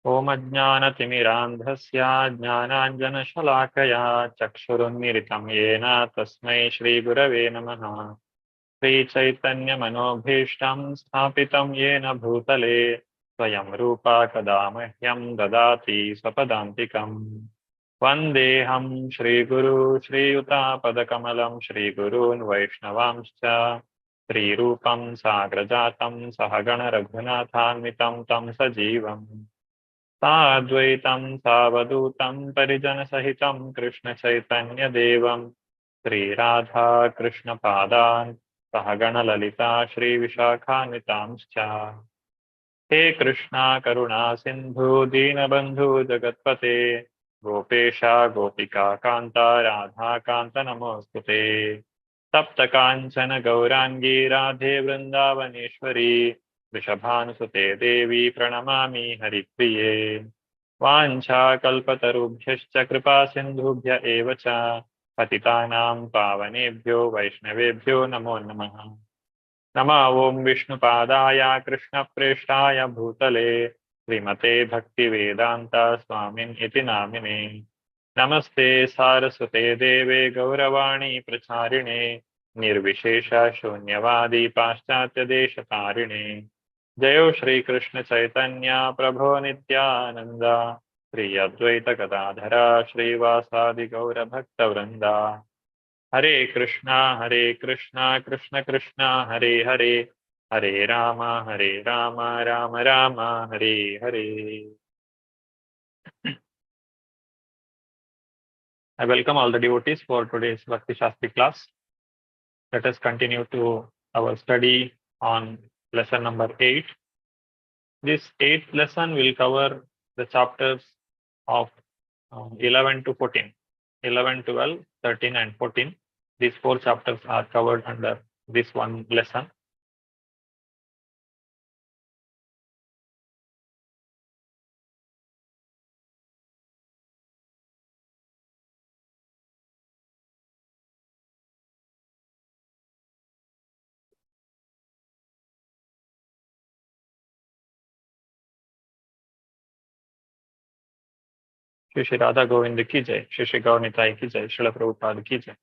Om Ajnanatimirandhasya Jnananjanashalakaya Chakshurunmiritam Yena Tasmai Shri Gurave Namaha. Shri Chaitanya Manobhishtam Sthapitam Yena Bhutale Swayam Rupa Kadamahyam Dadati Swapadantikam. Vandeham Shri Guru Shri Yuta Padakamalam Shri Gurun Vaishnavamscha Shri Rupam Sagrajatam Sahagana Raghunathanvitam Tam Sajivam Sadvaitam Savadutam Parijana Sahitam Krishna Chaitanya Devam Shri Radha Krishna Padan Sahagana Lalita Shri Vishakhanvitamscha. He Krishna Karuna Sindhu Dinabandhu Jagatpate Gopesha Gopika Kanta Radha Kanta Namostute Tapta Kanchana Gaurangi Radhe Vrindavaneshwari Vrishabhanusute Devi Pranamami Haripriye Vancha Kalpatarubhyascha Kripa Sindhubhya Evacha Patitanam Pavanebhyo Vaishnavebhyo Namo Namaha. Nama Om Vishnupadaya Krishna Preshtaya Bhutale Srimate Bhakti Vedanta Swamin Iti Namine. Namaste Saraswate Deve Gauravani Pracharine Nirvishesha Shunyavadi Paschatya Deshatarine. Jayo Shri Krishna Chaitanya Prabho Nityananda Shri Advaita Gadadhara Shri Vasadi Gaura Bhakta Vrinda. Hare Krishna Krishna Krishna Hare Hare Hare Rama Rama Rama Hare Hare. I welcome all the devotees for today's Bhakti Shastri class. Let us continue to our study on lesson number 8. This 8th lesson will cover the chapters of 11 to 14. 11, 12, 13 and 14. These 4 chapters are covered under this one lesson. Shri Shri Radha Govinda ki jai, Shri Shri Gaur Nitai ki jai, Srila Prabhupada ki jai.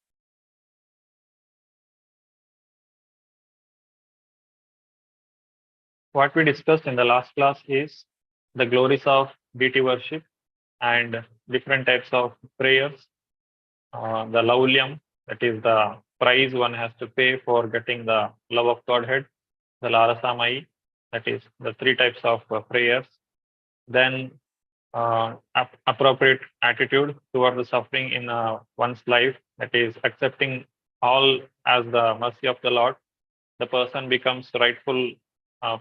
What we discussed in the last class is the glories of deity worship and different types of prayers. The laulyam, that is the price one has to pay for getting the love of Godhead. The larasamai, that is the 3 types of prayers. Then appropriate attitude towards the suffering in one's life, that is accepting all as the mercy of the Lord. The person becomes rightful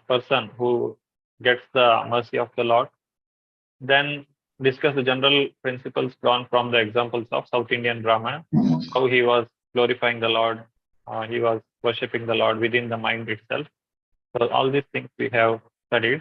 person who gets the mercy of the Lord. Then discuss the general principles drawn from the examples of South Indian Brahmana, how he was glorifying the Lord, he was worshipping the Lord within the mind itself. So all these things we have studied.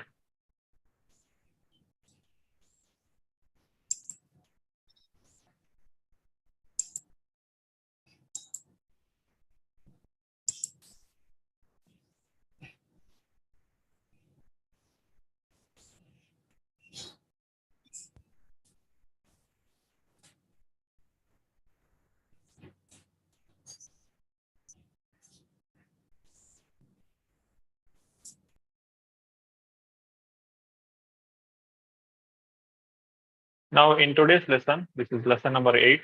Now in today's lesson, this is lesson number 8,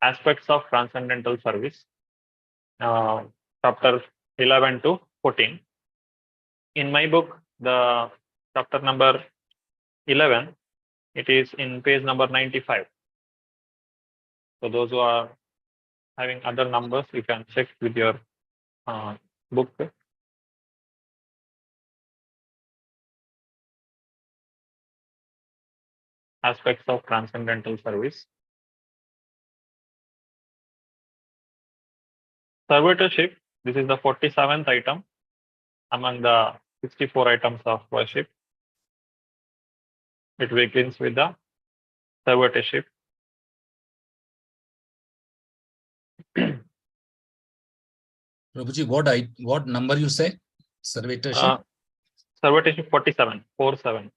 aspects of transcendental service, chapter 11 to 14. In my book, the chapter number 11, it is in page number 95. So those who are having other numbers, you can check with your book. Aspects of transcendental service. Servitorship, this is the 47th item among the 64 items of worship. It begins with the servitorship. Prabhuji, what number you say? Servitorship? Sarvateship 47, 47.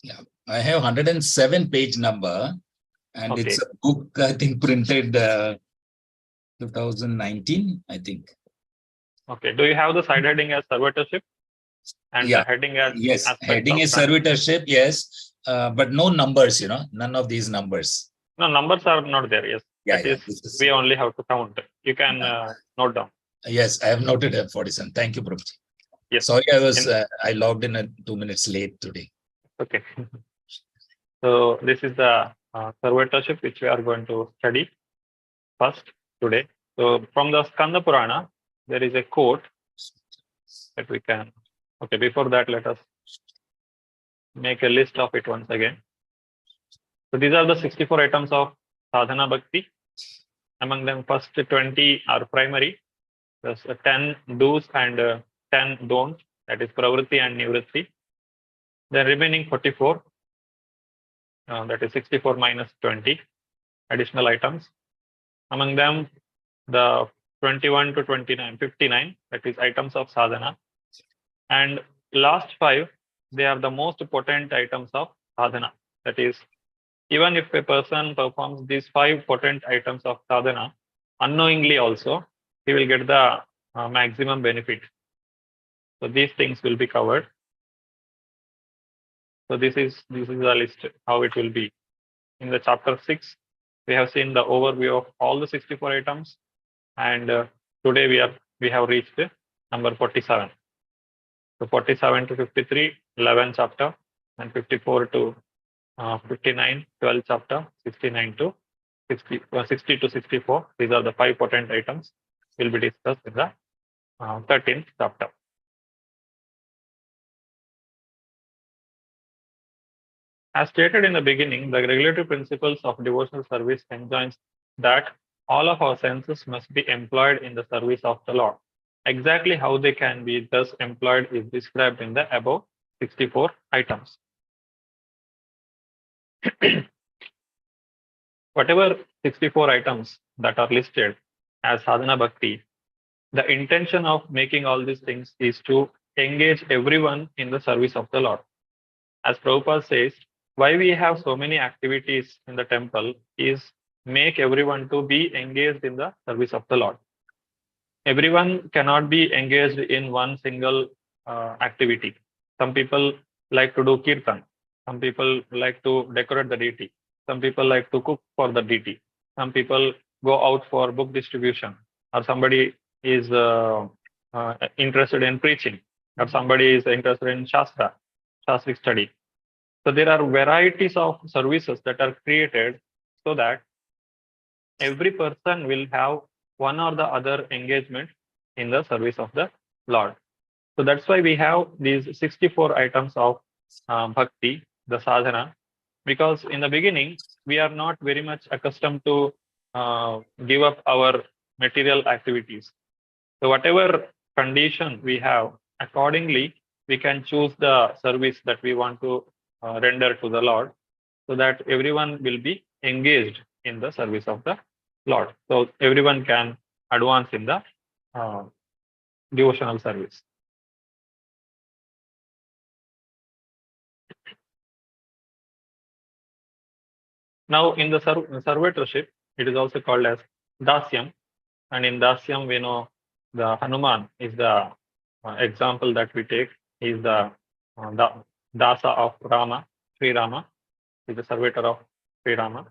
Yeah, I have 107 page number, and Okay. it's a book, I think, printed 2019, I think. Okay. Do you have the side heading as Sarvateship and Yeah. the heading as Yes, aspects heading of is servitorship, yes, but no numbers, none of these numbers. No, numbers are not there. Yes, Yeah, that is, we only have to count. You can note down. Yes, I have noted 47. Thank you, Prabhuji. Yes. Sorry, I logged in 2 minutes late today. Okay. So this is the servitorship which we are going to study first today. So from the Skanda Purana, there is a quote that we can. Okay, before that, let us make a list of it once again. So these are the 64 items of sadhana bhakti. Among them, first 20 are primary. There's 10 do's and 10 don'ts, that is pravritti and nivritti. The remaining 44, that is 64 minus 20 additional items. Among them, the 21 to 29, 59, that is items of sadhana. And last 5, they are the most potent items of sadhana. That is, even if a person performs these 5 potent items of sadhana, unknowingly also, he will get the maximum benefit. So these things will be covered. So this is the list, how it will be. In the chapter 6, we have seen the overview of all the 64 items, and today we have reached number 47. So 47 to 53, 11 chapter, and 54 to 59, 12 chapter, 69 to 60 to 64. These are the 5 potent items will be discussed in the 13th chapter. As stated in the beginning, the regulatory principles of devotional service enjoins that all of our senses must be employed in the service of the Lord. Exactly how they can be thus employed is described in the above 64 items. Whatever 64 items that are listed as sadhana bhakti, the intention of making all these things is to engage everyone in the service of the Lord. As Prabhupada says, why we have so many activities in the temple is make everyone to be engaged in the service of the Lord. Everyone cannot be engaged in one single activity. Some people like to do kirtan. Some people like to decorate the deity. Some people like to cook for the deity. Some people go out for book distribution, or somebody is interested in preaching, or somebody is interested in Shastri study. So there are varieties of services that are created so that every person will have one or the other engagement in the service of the Lord. So that's why we have these 64 items of bhakti, the sadhana, because in the beginning, we are not very much accustomed to give up our material activities. So whatever condition we have, accordingly, we can choose the service that we want to render to the Lord, so that everyone will be engaged in the service of the Lord. So everyone can advance in the devotional service. Now, in the servitorship, it is also called as dasyam, and in dasyam, we know the Hanuman is the example that we take. He is the dasa of Rama, Sri Rama, is the servitor of Sri Rama.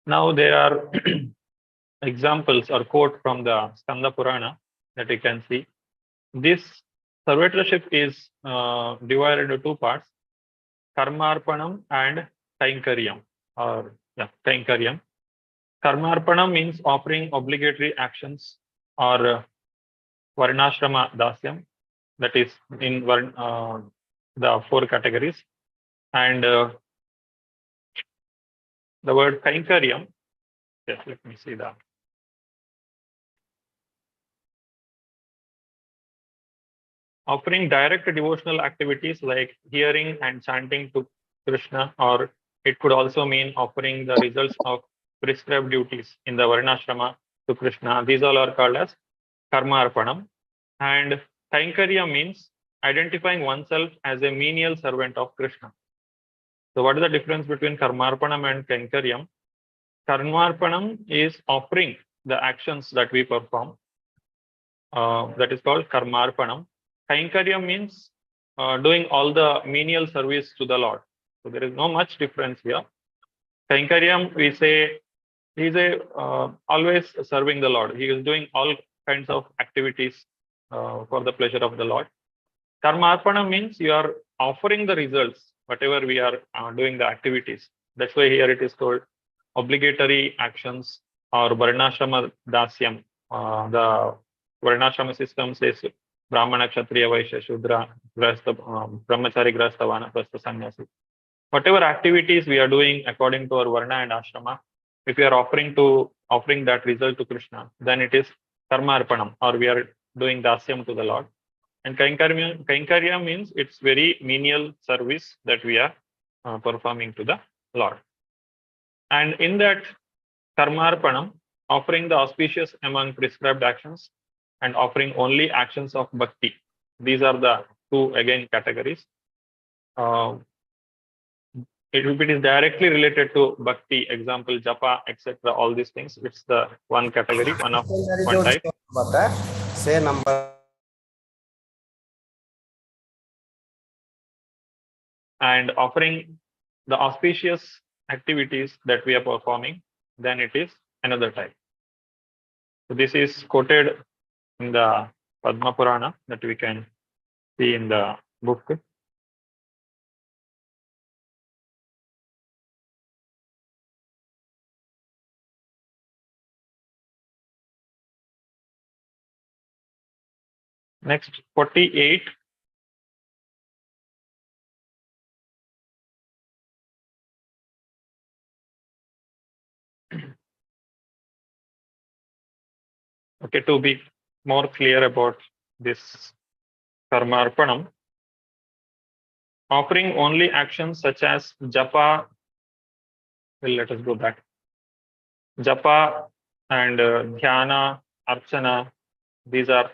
Now, there are examples or quote from the Skanda Purana that you can see. This servitorship is divided into 2 parts, karmarpanam and kainkaryam, or kainkaryam. Karmarpanam means offering obligatory actions, or varnashrama dasyam, that is in the 4 categories. And the word kainkaryam, yes, let me see that. Offering direct devotional activities like hearing and chanting to Krishna, or it could also mean offering the results of prescribed duties in the Varnashrama to Krishna. These all are called as Karma Arpanam. And Kainkarya means identifying oneself as a menial servant of Krishna. So what is the difference between Karmarpanam and Kainkaryam? Karmarpanam is offering the actions that we perform. That is called Karmarpanam. Kainkaryam means doing all the menial service to the Lord. So there is no much difference here. Kainkaryam, we say, he is always serving the Lord. He is doing all kinds of activities for the pleasure of the Lord. Karmarpana means you are offering the results, whatever we are doing the activities. That's why here it is called obligatory actions or Varnashrama Dasyam. The Varnashrama system says Brahmana, Kshatriya, Vaishya, Shudra, Grahastha, Brahmachari, Grahastha, Vanaprastha, Sannyasi. Whatever activities we are doing according to our Varna and Ashrama, if we are offering that result to Krishna, then it is Karmarpanam, or we are doing Dasyam to the Lord. And Kainkarya means it's very menial service that we are performing to the Lord. And in that Karmarpanam, offering the auspicious among prescribed actions and offering only actions of Bhakti. These are the two, again, categories. If it is directly related to Bhakti, example, Japa, etc., all these things, it's the one category, one type. Say number. And offering the auspicious activities that we are performing, then it is another type. So this is quoted in the Padma Purana that we can see in the book. Next, 48. Okay, to be more clear about this Karmarpanam, offering only actions such as Japa, well, let us go back. Japa and Dhyana, Archana, these are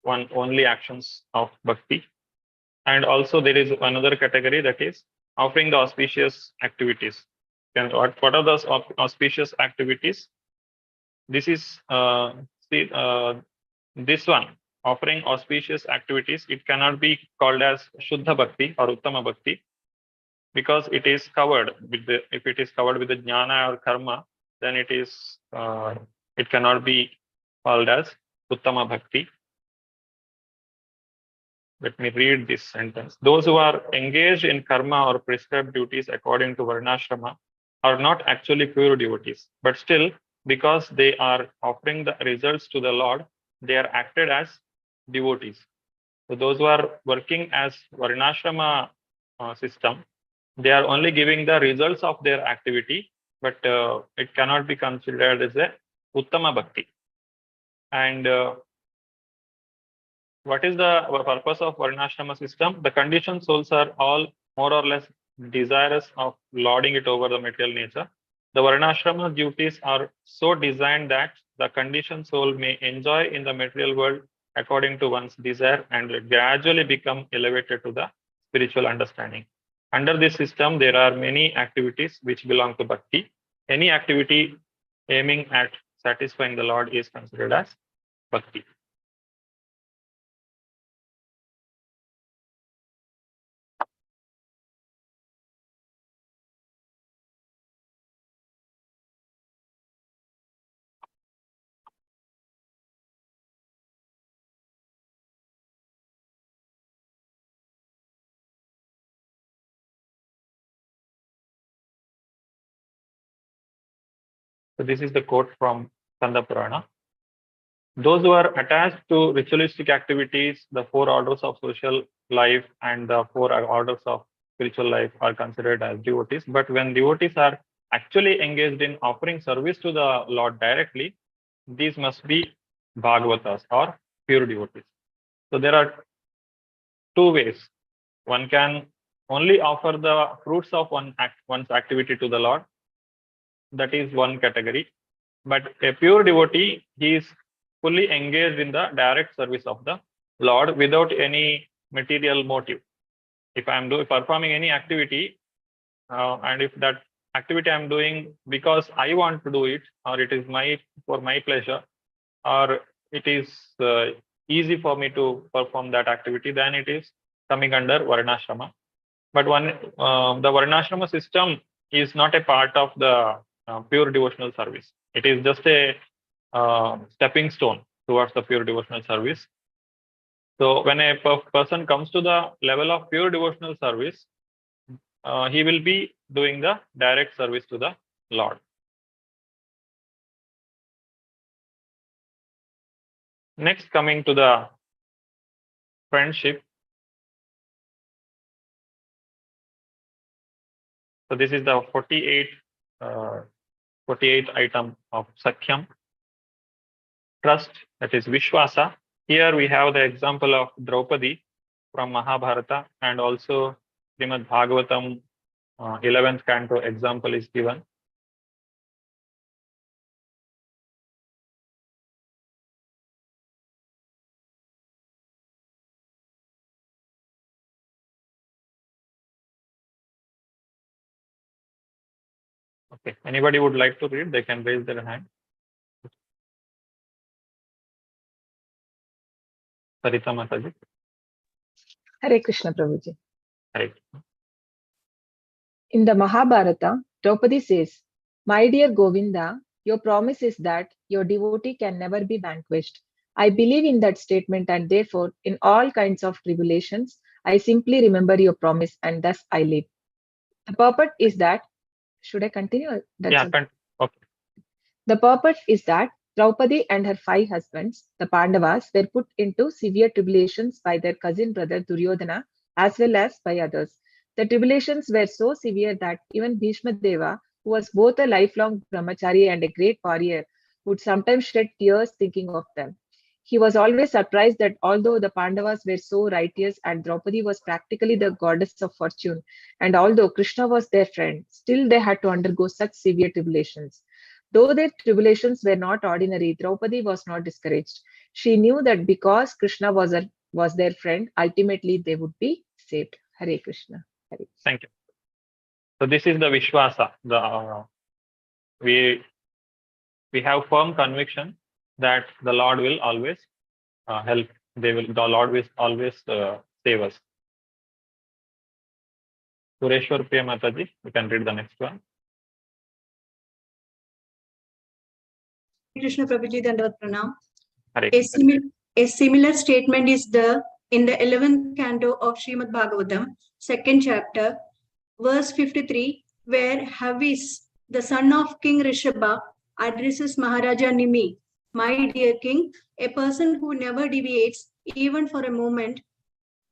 only actions of Bhakti. And also there is another category, that is offering the auspicious activities. And what are those auspicious activities? This is this one, offering auspicious activities. It cannot be called as Shuddha Bhakti or Uttama Bhakti, because it is covered with the, if it is covered with the Jnana or Karma, then it is it cannot be called as Uttama Bhakti. Let me read this sentence. Those who are engaged in karma or prescribed duties according to Varnashrama are not actually pure devotees, but still, because they are offering the results to the Lord, they are acted as devotees. So those who are working as Varnashrama system, they are only giving the results of their activity, but it cannot be considered as a Uttama Bhakti. And what is the purpose of Varnashrama system? The conditioned souls are all more or less desirous of lording it over the material nature. The Varnashrama duties are so designed that the conditioned soul may enjoy in the material world according to one's desire and gradually become elevated to the spiritual understanding. Under this system, there are many activities which belong to Bhakti. Any activity aiming at satisfying the Lord is considered as Bhakti. So this is the quote from Skanda Purana. Those who are attached to ritualistic activities, the 4 orders of social life and the 4 orders of spiritual life are considered as devotees. But when devotees are actually engaged in offering service to the Lord directly, these must be Bhagavatas or pure devotees. So there are 2 ways. One can only offer the fruits of one's activity to the Lord. That is one category. But a pure devotee, he is fully engaged in the direct service of the Lord without any material motive. If I am performing any activity, and if that activity I am doing because I want to do it, or it is for my pleasure, or it is easy for me to perform that activity, then it is coming under Varnashrama. But the Varnashrama system is not a part of the pure devotional service. It is just a stepping stone towards the pure devotional service. So when a person comes to the level of pure devotional service, he will be doing the direct service to the Lord. Next, coming to the friendship. So this is the 48th item of Sakhyam. Trust, that is Vishwasa. Here we have the example of Draupadi from Mahabharata, and also Srimad Bhagavatam 11th canto example is given. Okay, anybody would like to read, they can raise their hand. Sarita Mataji. Hare Krishna Prabhuji. Hare. In the Mahabharata, Draupadi says, "My dear Govinda, your promise is that your devotee can never be vanquished. I believe in that statement, and therefore, in all kinds of tribulations, I simply remember your promise, and thus I live." The purport is that, should I continue? Okay. The purport is that Draupadi and her 5 husbands, the Pandavas, were put into severe tribulations by their cousin brother Duryodhana as well as by others. The tribulations were so severe that even Bhishma Deva, who was both a lifelong brahmachari and a great warrior, would sometimes shed tears thinking of them. He was always surprised that although the Pandavas were so righteous and Draupadi was practically the goddess of fortune, and although Krishna was their friend, still they had to undergo such severe tribulations. Though their tribulations were not ordinary, Draupadi was not discouraged. She knew that because Krishna was their friend, ultimately they would be saved. Hare Krishna. Hare Krishna. Thank you. So this is the Vishwasa. We have firm conviction that the Lord will always help. The Lord will always save us. Sureshwar Priya Mataji, you can read the next one. Krishna Prabhuji, Dandavat Pranam. Hare. A similar statement is in the 11th canto of Srimad Bhagavatam, 2nd chapter, verse 53, where Havis, the son of King Rishabha, addresses Maharaja Nimi, "My dear king, a person who never deviates, even for a moment,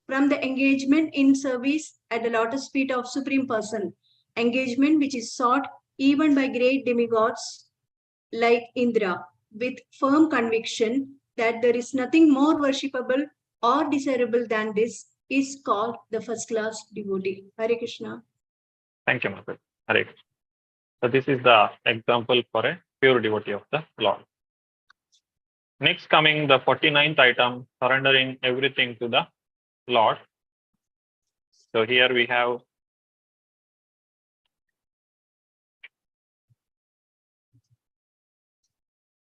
from the engagement in service at the lotus feet of Supreme Person, engagement which is sought even by great demigods like Indra, with firm conviction that there is nothing more worshipable or desirable than this, is called the first class devotee." Hare Krishna. Thank you, Mataji. Hare Krishna. So this is the example for a pure devotee of the Lord. Next, coming the 49th item, surrendering everything to the Lord. So here we have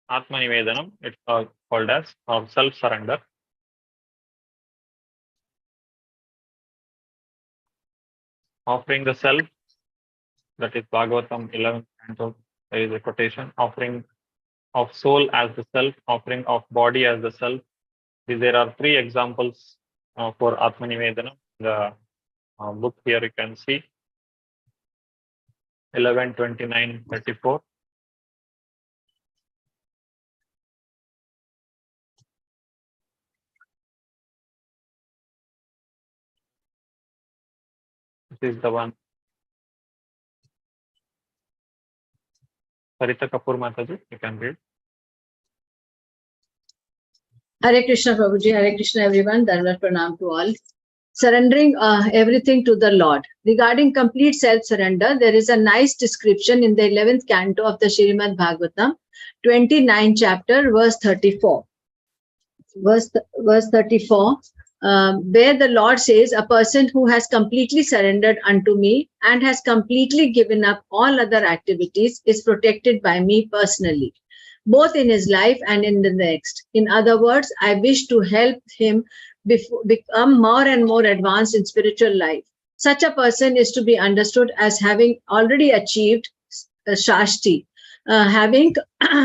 Atma Nivedanam, it's called as self-surrender. Offering the self, that is Bhagavatam 11th canto, there is a quotation, offering of soul as the self, offering of body as the self. There are 3 examples for Atma Nivedanam. The book here you can see 11, 29, 34. This is the one. Sarita Kapoor Mataji, you can read. Hare Krishna Prabhuji, Hare Krishna everyone, Dandavat Pranam to all. Surrendering everything to the Lord. Regarding complete self-surrender, there is a nice description in the 11th canto of the Srimad Bhagavatam, 29th chapter, verse 34. verse 34, where the Lord says, a person who has completely surrendered unto me and has completely given up all other activities is protected by me personally, both in his life and in the next. In other words, I wish to help him become more and more advanced in spiritual life. Such a person is to be understood as having already achieved Shastri, having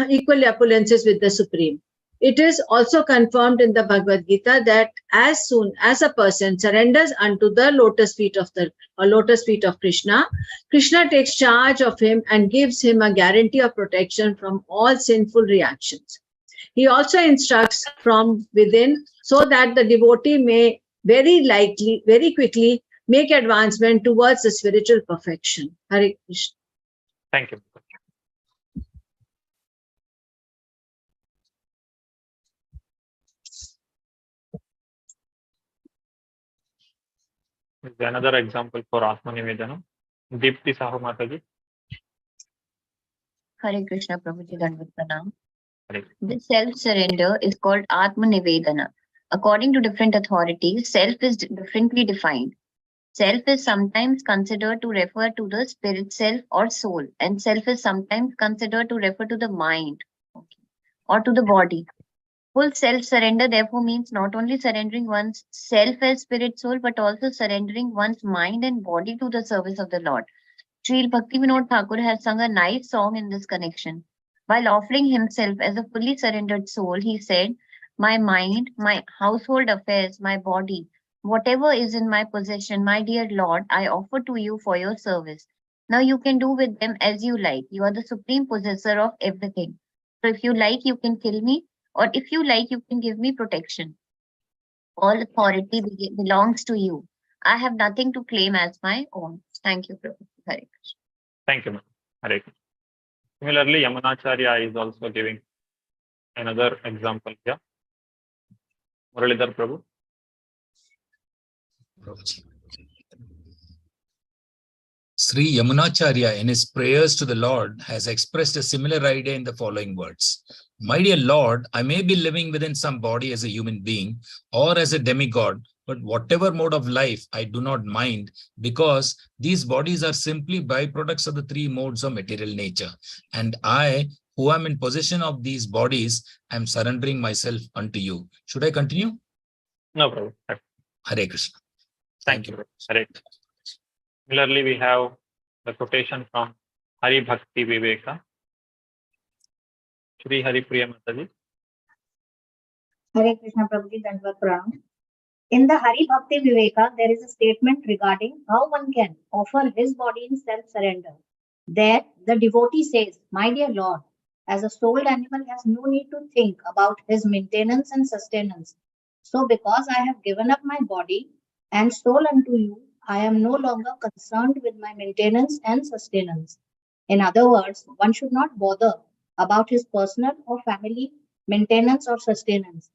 equal opulences with the Supreme. It is also confirmed in the Bhagavad Gita that as soon as a person surrenders unto the lotus feet of Krishna, Krishna takes charge of him and gives him a guarantee of protection from all sinful reactions. He also instructs from within so that the devotee may very quickly make advancement towards the spiritual perfection. Hare Krishna. Thank you. Is there another example for Atma Nivedana? Deepti Sahu Mataji. Hare Krishna, Prabhuji, Dandavat Pranam. Hare. This self-surrender is called Atma Nivedana. According to different authorities, self is differently defined. Self is sometimes considered to refer to the spirit self or soul, and self is sometimes considered to refer to the mind, or to the body. Full self-surrender therefore means not only surrendering one's self as spirit soul, but also surrendering one's mind and body to the service of the Lord. Sri Bhakti Vinod Thakur has sung a nice song in this connection. While offering himself as a fully surrendered soul, he said, my mind, my household affairs, my body, whatever is in my possession, my dear Lord, I offer to you for your service. Now you can do with them as you like. You are the supreme possessor of everything. So if you like, you can kill me, or if you like, you can give me protection. All authority belongs to you. I have nothing to claim as my own. Thank you, Prabhu. Hare Krishna. Thank you, ma'am. Hare Krishna. Similarly, Yamunacharya is also giving another example here. Muralidhar Prabhu. Sri Yamunacharya, in his prayers to the Lord, has expressed a similar idea in the following words. My dear Lord, I may be living within some body as a human being or as a demigod, but whatever mode of life, I do not mind, because these bodies are simply byproducts of the three modes of material nature. And I, who am in possession of these bodies, am surrendering myself unto you. Should I continue? No problem. Hare Krishna. Thank you. Hare Krishna. Similarly, we have the quotation from Hari Bhakti Viveka. Shri Hari Priya Mataji. Hare Krishna, Prabhuji, Dandavat Pranam. In the Hari Bhakti Viveka, there is a statement regarding how one can offer his body in self-surrender. There, the devotee says, my dear Lord, as a souled animal has no need to think about his maintenance and sustenance. So because I have given up my body and soul unto you, I am no longer concerned with my maintenance and sustenance. In other words, one should not bother about his personal or family maintenance or sustenance.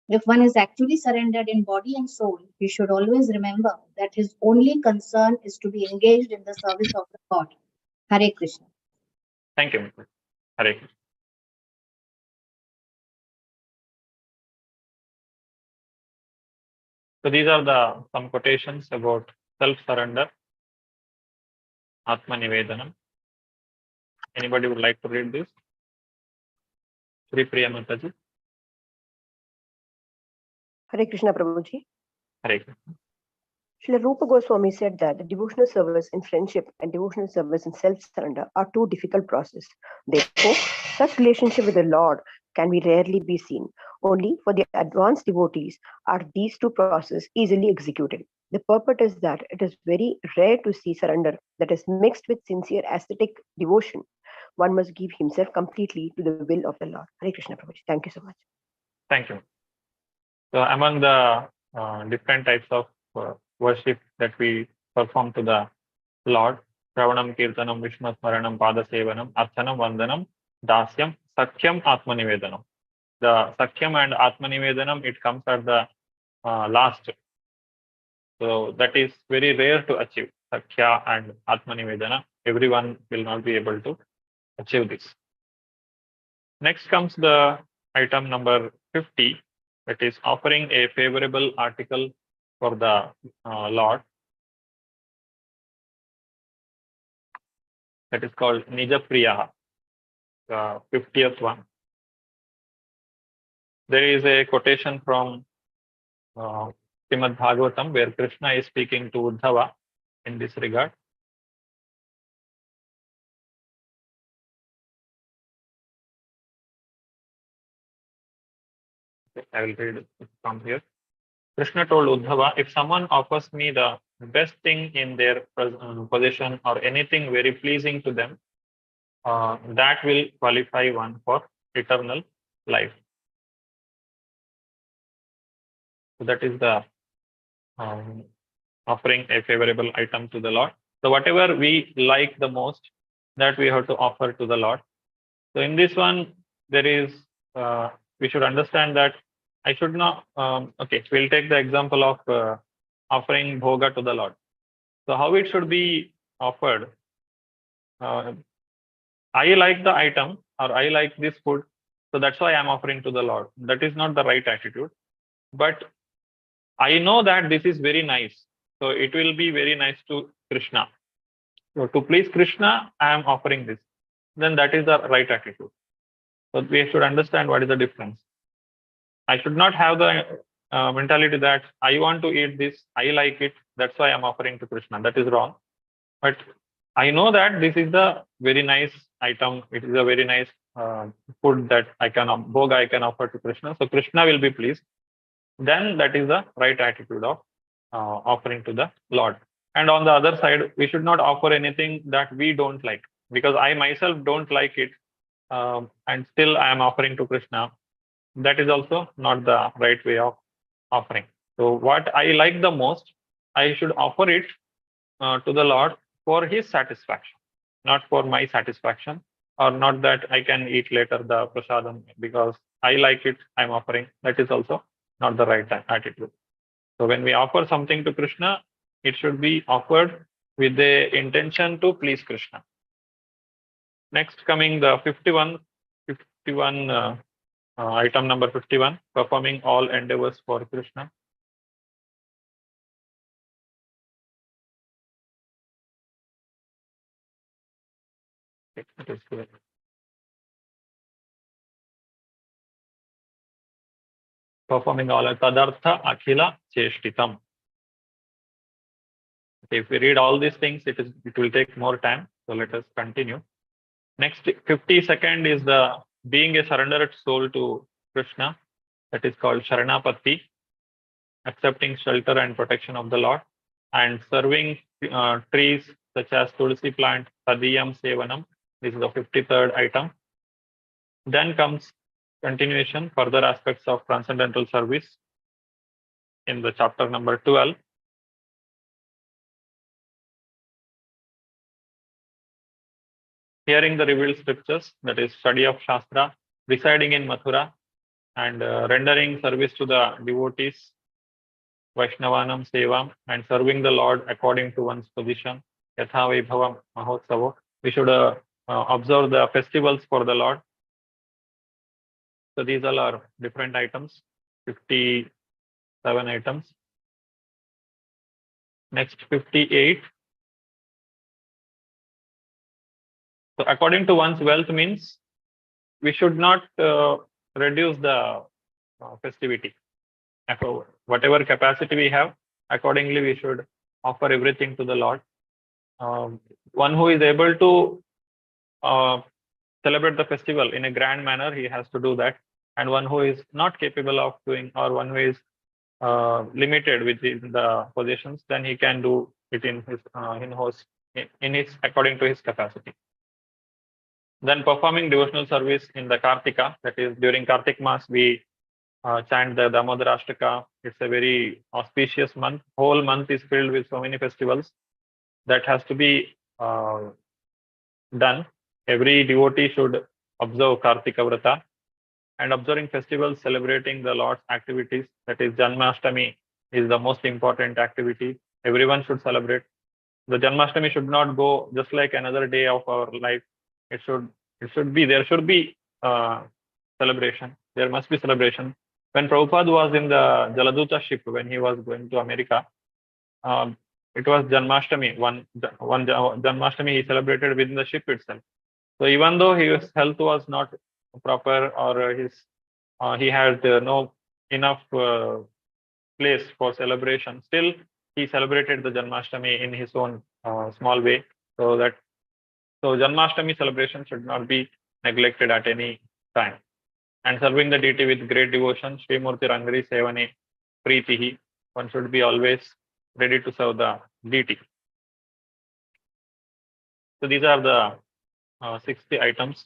If one is actually surrendered in body and soul, he should always remember that his only concern is to be engaged in the service of the God. Hare Krishna. Thank you, Mr. Hare Krishna. So these are some quotations about self-surrender, Atma Nivedanam. Anybody would like to read this? Shri Priya Mataji. Hare Krishna, Prabhuji. Hare Krishna. Srila Rupa Goswami said that the devotional service in friendship and devotional service in self-surrender are two difficult processes. Therefore, such relationship with the Lord can be rarely be seen. Only for the advanced devotees are these two processes easily executed. The purport is that it is very rare to see surrender that is mixed with sincere ascetic devotion. One must give himself completely to the will of the Lord. Hare Krishna, Prabhuji. Thank you so much. Thank you. So among the different types of worship that we perform to the Lord, Shravanam, Kirtanam, Vishnu Smaranam, Pada Sevanam, Archanam, Vandanam, Dasyam, Sakhyam, Atma Nivedanam. The Sakhyam and Atma Nivedanam, it comes at the last. So that is very rare to achieve. Sakhya and Atma Nivedana. Everyone will not be able to achieve this. Next comes the item number 50, that is offering a favorable article for the Lord. That is called Nija Priya, the 50th one. There is a quotation from Srimad Bhagavatam where Krishna is speaking to Uddhava in this regard. I will read it from here. Krishna told Uddhava, if someone offers me the best thing in their possession or anything very pleasing to them, that will qualify one for eternal life. So that is the offering a favorable item to the Lord. So whatever we like the most, that we have to offer to the Lord. So in this one, there is, we should understand that I should not, okay, we'll take the example of offering bhoga to the Lord. So how it should be offered? I like the item or I like this food, so that's why I'm offering to the Lord. That is not the right attitude. But I know that this is very nice, so it will be very nice to Krishna. So to please Krishna, I am offering this. Then that is the right attitude. So we should understand what is the difference. I should not have the mentality that I want to eat this, I like it, that's why I'm offering to Krishna. That is wrong. But I know that this is the very nice item. It is a very nice food that I can offer to Krishna. So Krishna will be pleased. Then that is the right attitude of offering to the Lord. And on the other side, we should not offer anything that we don't like, because I myself don't like it, and still I am offering to Krishna. That is also not the right way of offering. So what I like the most, I should offer it to the Lord for his satisfaction, not for my satisfaction, or not that I can eat later the prasadam because I like it, I'm offering. That is also not the right attitude. So when we offer something to Krishna, it should be offered with the intention to please Krishna. Next, coming the 51 item number 51, performing all endeavors for Krishna. It is good. Performing all tadartha akhila cheshtitam. If we read all these things, it will take more time. So let us continue. Next, 52nd is the being a surrendered soul to Krishna. That is called Sharanapati, accepting shelter and protection of the Lord, and serving trees such as Tulsi plant, Tadiyam Sevanam. This is the 53rd item. Then comes continuation, further aspects of transcendental service in the chapter number 12. Hearing the revealed scriptures, that is study of Shastra, residing in Mathura, and rendering service to the devotees, Vaishnavanam Sevam, and serving the Lord according to one's position, Yatha Vaibhavam Mahotsavo. We should observe the festivals for the Lord. So these all are different items, 57 items. Next, 58. So according to one's wealth means we should not reduce the festivity. Whatever capacity we have, accordingly we should offer everything to the Lord. One who is able to celebrate the festival in a grand manner, he has to do that. And one who is not capable of doing, or one who is limited with the possessions, then he can do it in his according to his capacity. Then performing devotional service in the Kartika, that is during Kartik Mass, we chant the Damodar Ashtaka. It's a very auspicious month. Whole month is filled with so many festivals that has to be done. Every devotee should observe Kartika Vrata, and observing festivals celebrating the Lord's activities, that is Janmashtami is the most important activity. Everyone should celebrate. The Janmashtami should not go just like another day of our life. There should be celebration. There must be celebration. When Prabhupada was in the Jaladuta ship, when he was going to America, it was Janmashtami. One Janmashtami he celebrated within the ship itself. So even though his health was not proper, or he had no enough place for celebration, still he celebrated the Janmashtami in his own small way. So Janmashtami celebration should not be neglected at any time. And serving the deity with great devotion, Srimurti Rangari Sevane Preetihi, one should be always ready to serve the deity. So these are the 60 items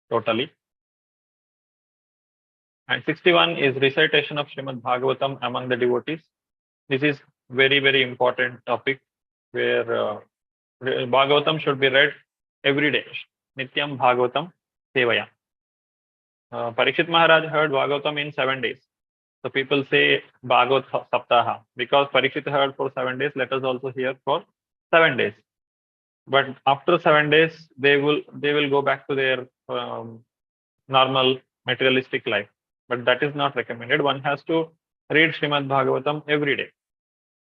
totally. And 61 is recitation of Srimad Bhagavatam among the devotees. This is very, very important topic where Bhagavatam should be read every day. Nityam Bhagavatam Sevaya. Parikshit Maharaj heard Bhagavatam in 7 days. So people say Bhagavat Saptaha. Because Parikshit heard for 7 days, let us also hear for 7 days. But after 7 days, they will go back to their normal materialistic life. But that is not recommended. One has to read Srimad Bhagavatam every day.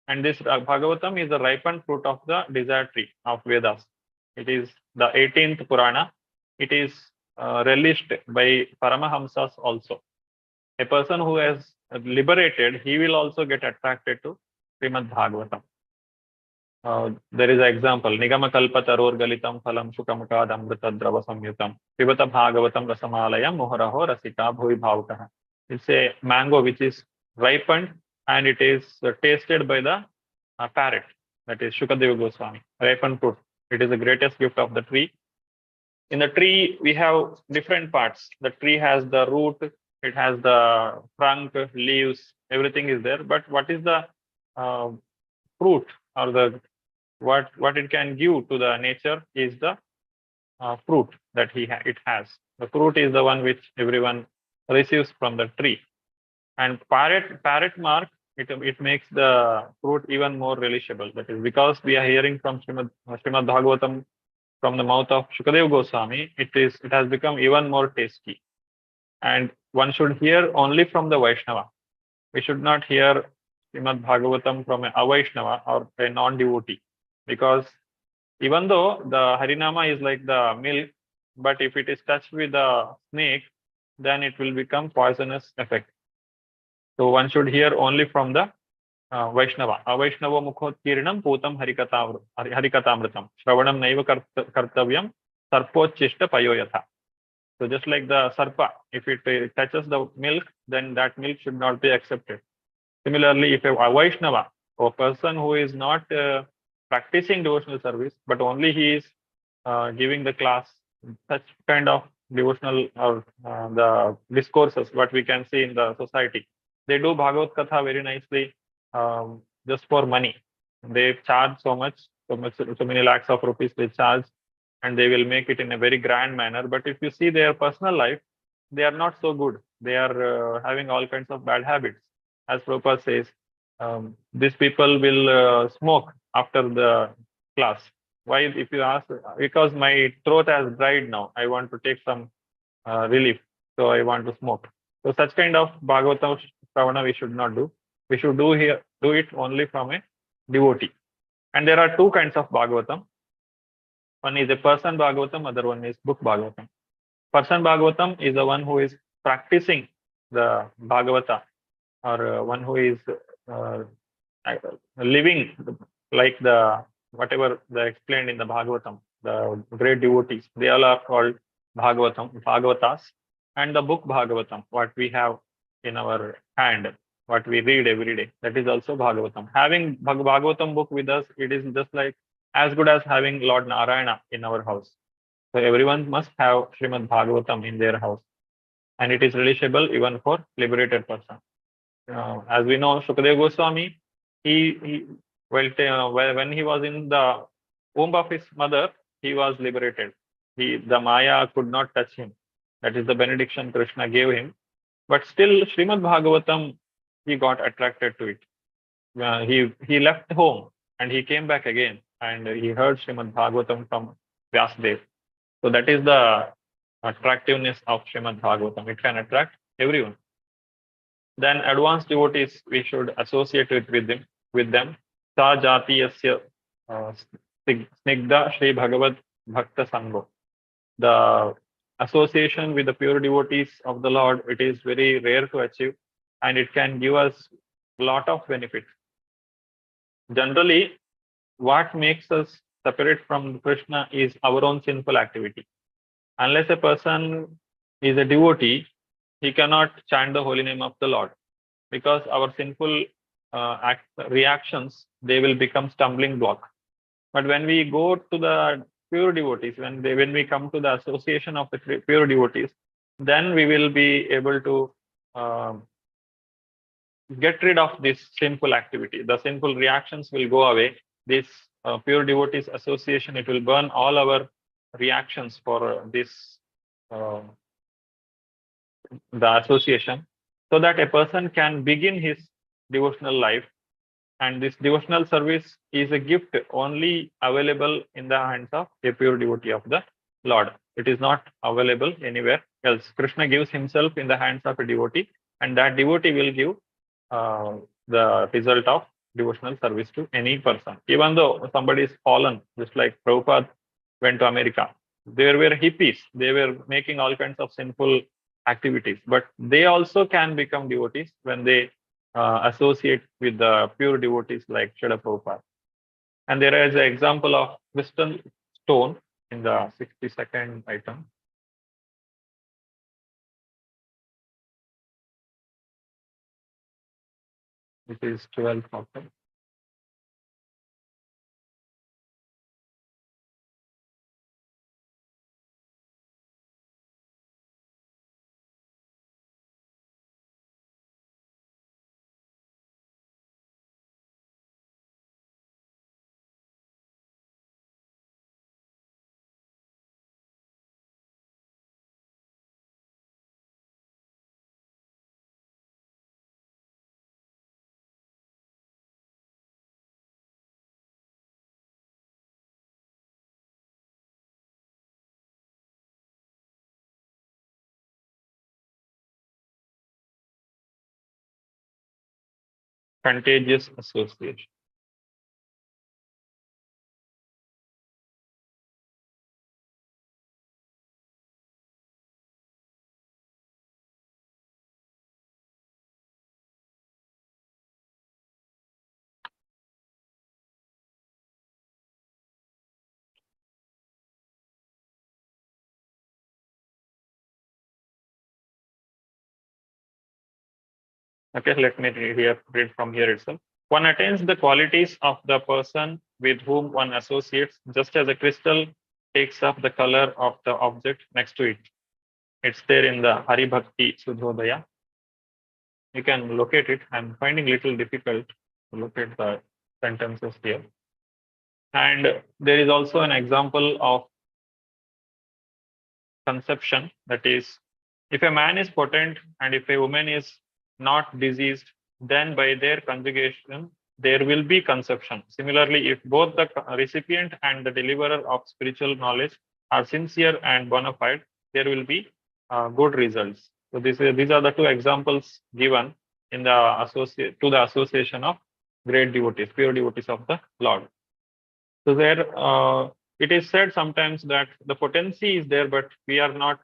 And this Bhagavatam is the ripened fruit of the desire tree of Vedas. It is the 18th Purana. It is relished by Paramahamsas also. A person who has liberated, he will also get attracted to Srimad Bhagavatam. There is an example. Nigama kalpa taror galitam phalam shukamukad amrita drava samyutam pibata bhagavatam rasamalayam muharaho rasika bhuvi bhavakaha. It's a mango which is ripened and it is tasted by the parrot. That is Shukadeva Goswami. Ripened fruit. It is the greatest gift of the tree. In the tree, we have different parts. The tree has the root, it has the trunk, leaves, everything is there. But what is the fruit, or the what it can give to the nature is the fruit that it has. The fruit is the one which everyone receives from the tree. And parrot mark, it makes the fruit even more relishable. That is because we are hearing from Srimad Bhagavatam from the mouth of Shukadeva Goswami, it has become even more tasty. And one should hear only from the Vaishnava. We should not hear Srimad Bhagavatam from a Vaishnava or a non-devotee. Because even though the Harinama is like the milk, but if it is touched with the snake, then it will become poisonous effect. So one should hear only from the Vaishnava. Avaishnava mukhotkirinam putam harikatamritam. Shravanam naiva kartavyam sarpochishta payoyatha. So just like the sarpa, if it touches the milk, then that milk should not be accepted. Similarly, if a Vaishnava, or a person who is not practicing devotional service, but only he is giving the class, such kind of devotional or the discourses, what we can see in the society. They do Bhagavad Katha very nicely just for money. They charge so many lakhs of rupees they charge, and they will make it in a very grand manner. But if you see their personal life, they are not so good. They are having all kinds of bad habits. As Prabhupada says, these people will smoke after the class. Why? If you ask, because my throat has dried now, I want to take some relief, so I want to smoke. So such kind of Bhagavatam Shravana we should not do. We should do it only from a devotee. And there are two kinds of Bhagavatam. One is a person Bhagavatam, other one is book Bhagavatam. Person Bhagavatam is the one who is practicing the Bhagavata, or one who is living like whatever they explained in the Bhagavatam. The great devotees, they all are called Bhagavatas. And the book Bhagavatam, what we have in our hand, what we read every day, that is also Bhagavatam. Having Bhagavatam book with us, it is just like as good as having Lord Narayana in our house. So everyone must have Srimad Bhagavatam in their house. And it is relishable even for liberated person. As we know, Shukadeva Goswami, when he was in the womb of his mother, he was liberated. The Maya could not touch him. That is the benediction Krishna gave him. But still, Srimad Bhagavatam, he got attracted to it. He left home and he came back again, and he heard Srimad Bhagavatam from Vyasadeva. So that is the attractiveness of Srimad Bhagavatam. It can attract everyone. Then advanced devotees, we should associate it with them. Sa jati yasya snigdha Shri Bhagavad Bhakta Sango. The association with the pure devotees of the Lord, it is very rare to achieve, and it can give us a lot of benefits. Generally, what makes us separate from Krishna is our own sinful activity. Unless a person is a devotee, he cannot chant the holy name of the Lord, because our sinful reactions, they will become stumbling block. But when we go to the pure devotees, when we come to the association of the pure devotees, then we will be able to get rid of this sinful activity. The sinful reactions will go away. This pure devotees association, it will burn all our reactions for this the association, so that a person can begin his devotional life. And this devotional service is a gift only available in the hands of a pure devotee of the Lord. It is not available anywhere else. Krishna gives himself in the hands of a devotee, and that devotee will give the result of devotional service to any person. Even though somebody is fallen, just like Prabhupada went to America, there were hippies, they were making all kinds of sinful activities, but they also can become devotees when they associate with the pure devotees like Srila Prabhupada. And there is an example of crystal stone in the 62nd item. It is 12th item. Contagious association. Okay, let me read from here itself. One attains the qualities of the person with whom one associates, just as a crystal takes up the color of the object next to it. It's there in the Hari Bhakti Sudhodaya. You can locate it. I'm finding little difficult to locate the sentences here. And there is also an example of conception, that is, if a man is potent and if a woman is not diseased, then by their conjugation, there will be conception. Similarly, if both the recipient and the deliverer of spiritual knowledge are sincere and bona fide, there will be good results. So these are the two examples given in the association of great devotees, pure devotees of the Lord. So there, it is said sometimes that the potency is there, but we are not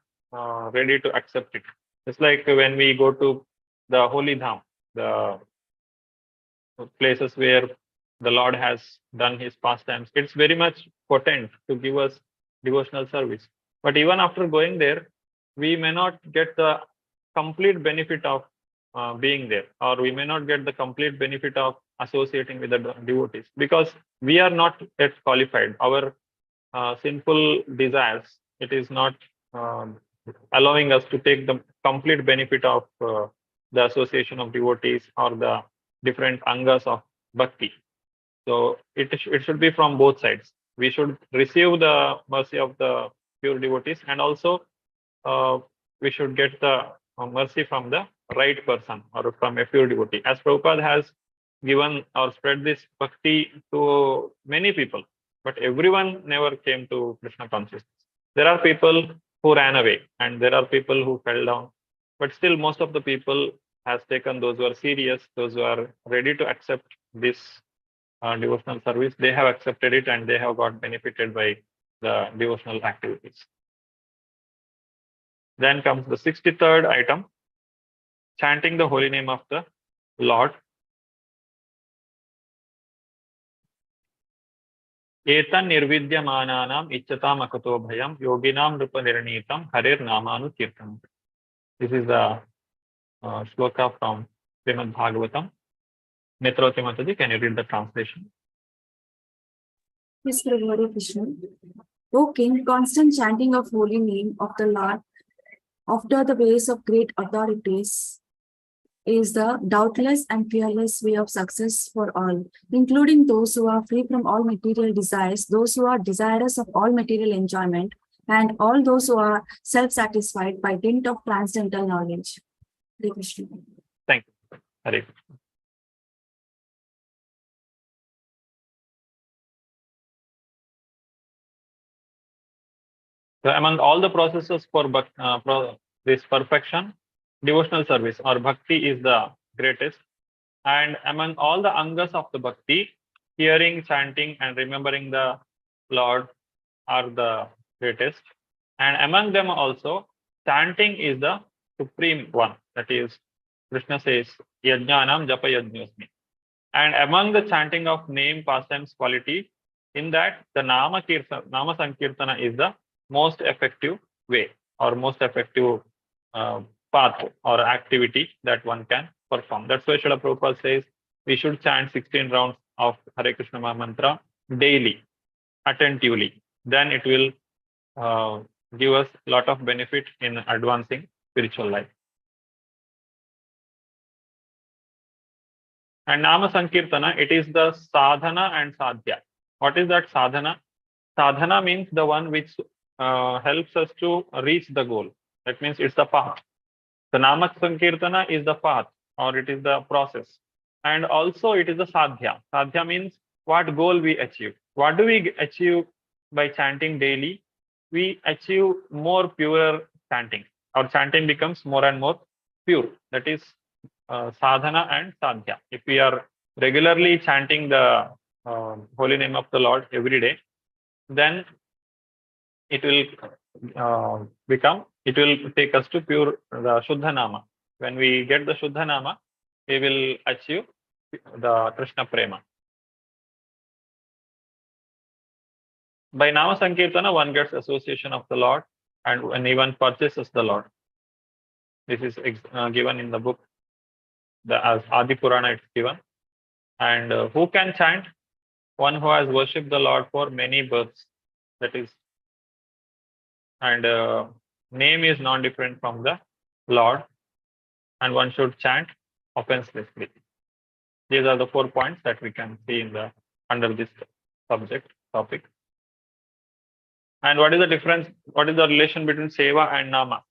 ready to accept it. It's like when we go to the Holy Dham, the places where the Lord has done his pastimes. It's very much potent to give us devotional service. But even after going there, we may not get the complete benefit of being there, or we may not get the complete benefit of associating with the devotees, because we are not yet qualified. Our sinful desires, it is not allowing us to take the complete benefit of the association of devotees or the different angas of bhakti. So it should be from both sides. We should receive the mercy of the pure devotees, and also we should get the mercy from the right person or from a pure devotee. As Prabhupada has given or spread this bhakti to many people, but everyone never came to Krishna consciousness. There are people who ran away and there are people who fell down, but still most of the people has taken, those who are serious, those who are ready to accept this devotional service, they have accepted it and they have got benefited by the devotional activities. Then comes the 63rd item, chanting the holy name of the Lord. Etan nirvidyamananam ichchatam akato bhayam yoginam rupa nirnitam harir namanu kirtanam. This is the shloka from Srimad Bhagavatam. Netravati Mataji, can you read the translation? Yes, Hare Krishna. O King, constant chanting of holy name of the Lord after the ways of great authorities is the doubtless and fearless way of success for all, including those who are free from all material desires, those who are desirous of all material enjoyment, and all those who are self-satisfied by dint of transcendental knowledge. Hare Krishna. Thank you. Hare Krishna. So among all the processes for this perfection, devotional service or bhakti is the greatest. And among all the angas of the bhakti, hearing, chanting, and remembering the Lord are the greatest. And among them also, chanting is the supreme one. That is, Krishna says, Yajnanam Japa Yajñosmi. And among the chanting of name, pastimes, quality, in that the Nama Sankirtana is the most effective way or most effective path or activity that one can perform. That's why Srila Prabhupada says we should chant 16 rounds of Hare Krishna mantra daily, attentively. Then it will give us a lot of benefit in advancing spiritual life. And Nama Sankirtana, it is the sadhana and sadhya. What is that sadhana? Sadhana means the one which helps us to reach the goal. That means it's the path. The Nama Sankirtana is the path or it is the process. And also it is the sadhya. Sadhya means what goal we achieve. What do we achieve by chanting daily? We achieve more pure chanting. Our chanting becomes more and more pure. That is sadhana and sadhya. If we are regularly chanting the holy name of the Lord every day, then it will it will take us to pure the Shuddha Nama. When we get the Shuddha Nama, we will achieve the Krishna Prema. By Nama Sankirtana, one gets association of the Lord and even purchases the Lord. This is given in the book, as Adi Purana it's given. And who can chant? One who has worshipped the Lord for many births. That is, and name is non-different from the Lord, and one should chant offenselessly. These are the 4 points that we can see in the under this topic. And what is the difference? What is the relation between seva and nama?